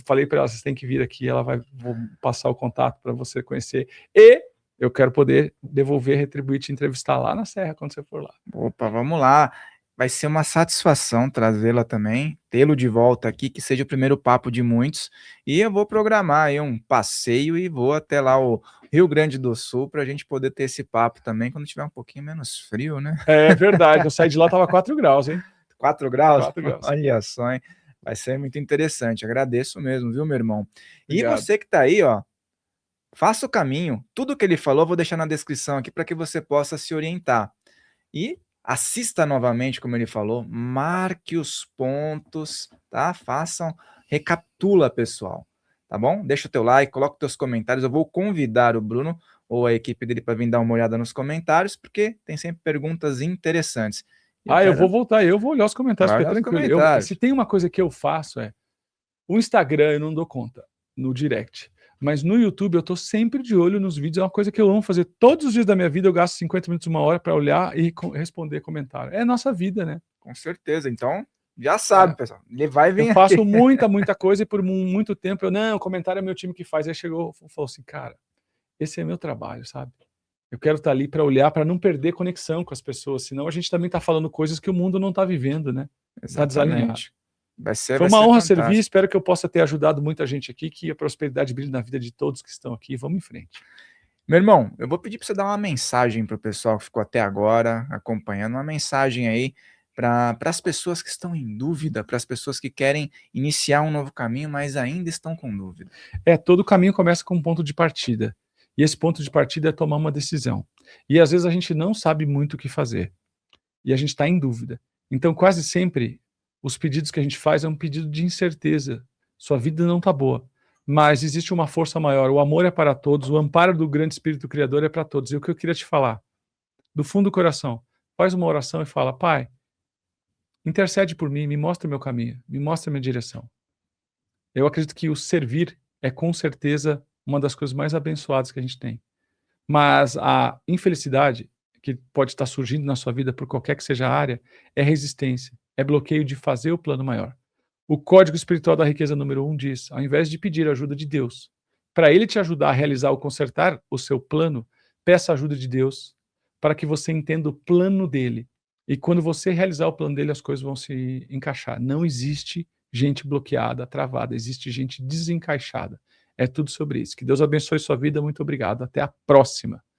Falei para ela, vocês têm que vir aqui, vou passar o contato para você conhecer. E eu quero poder devolver, retribuir, te entrevistar lá na Serra, quando você for lá. Opa, vamos lá. Vai ser uma satisfação trazê-la também, tê-lo de volta aqui, que seja o primeiro papo de muitos. E eu vou programar aí um passeio e vou até lá o Rio Grande do Sul para a gente poder ter esse papo também, quando tiver um pouquinho menos frio, né? É verdade, eu saí de lá, estava 4 graus, hein? 4 graus? 4 graus. Olha só, hein? Vai ser muito interessante. Agradeço mesmo, viu, meu irmão? Obrigado. E você que está aí, ó, faça o caminho. Tudo que ele falou, eu vou deixar na descrição aqui para que você possa se orientar. E assista novamente, como ele falou, marque os pontos, tá? Recapitula, pessoal, tá bom? Deixa o teu like, coloca os teus comentários. Eu vou convidar o Bruno ou a equipe dele para vir dar uma olhada nos comentários, porque tem sempre perguntas interessantes. Eu vou voltar, eu vou olhar os comentários, fica tranquilo. Se tem uma coisa que eu faço o Instagram eu não dou conta, no direct. Mas no YouTube eu tô sempre de olho nos vídeos, é uma coisa que eu amo fazer. Todos os dias da minha vida eu gasto 50 minutos, 1 hora para olhar e responder comentário. É nossa vida, né? Com certeza, então já sabe, pessoal. Ele vai vir. Eu faço muita coisa e por muito tempo o comentário é meu time que faz. Aí chegou, falou assim, cara, esse é meu trabalho, sabe? Eu quero estar ali para olhar, para não perder conexão com as pessoas, senão a gente também tá falando coisas que o mundo não tá vivendo, né? Tá desalinhado. Foi uma honra servir, espero que eu possa ter ajudado muita gente aqui, que a prosperidade brilhe na vida de todos que estão aqui. Vamos em frente. Meu irmão, eu vou pedir para você dar uma mensagem para o pessoal que ficou até agora acompanhando, uma mensagem aí para as pessoas que estão em dúvida, para as pessoas que querem iniciar um novo caminho, mas ainda estão com dúvida. Todo caminho começa com um ponto de partida. E esse ponto de partida é tomar uma decisão. E às vezes a gente não sabe muito o que fazer. E a gente está em dúvida. Então, quase sempre, os pedidos que a gente faz é um pedido de incerteza. Sua vida não está boa. Mas existe uma força maior. O amor é para todos. O amparo do grande Espírito Criador é para todos. E o que eu queria te falar, do fundo do coração, faz uma oração e fala, Pai, intercede por mim, me mostra o meu caminho, me mostra a minha direção. Eu acredito que o servir é com certeza uma das coisas mais abençoadas que a gente tem. Mas a infelicidade que pode estar surgindo na sua vida por qualquer que seja a área é resistência, é bloqueio de fazer o plano maior. O Código Espiritual da Riqueza número 1 diz, ao invés de pedir a ajuda de Deus, para Ele te ajudar a realizar ou consertar o seu plano, peça a ajuda de Deus para que você entenda o plano dele. E quando você realizar o plano dele, as coisas vão se encaixar. Não existe gente bloqueada, travada, existe gente desencaixada. É tudo sobre isso. Que Deus abençoe sua vida. Muito obrigado. Até a próxima.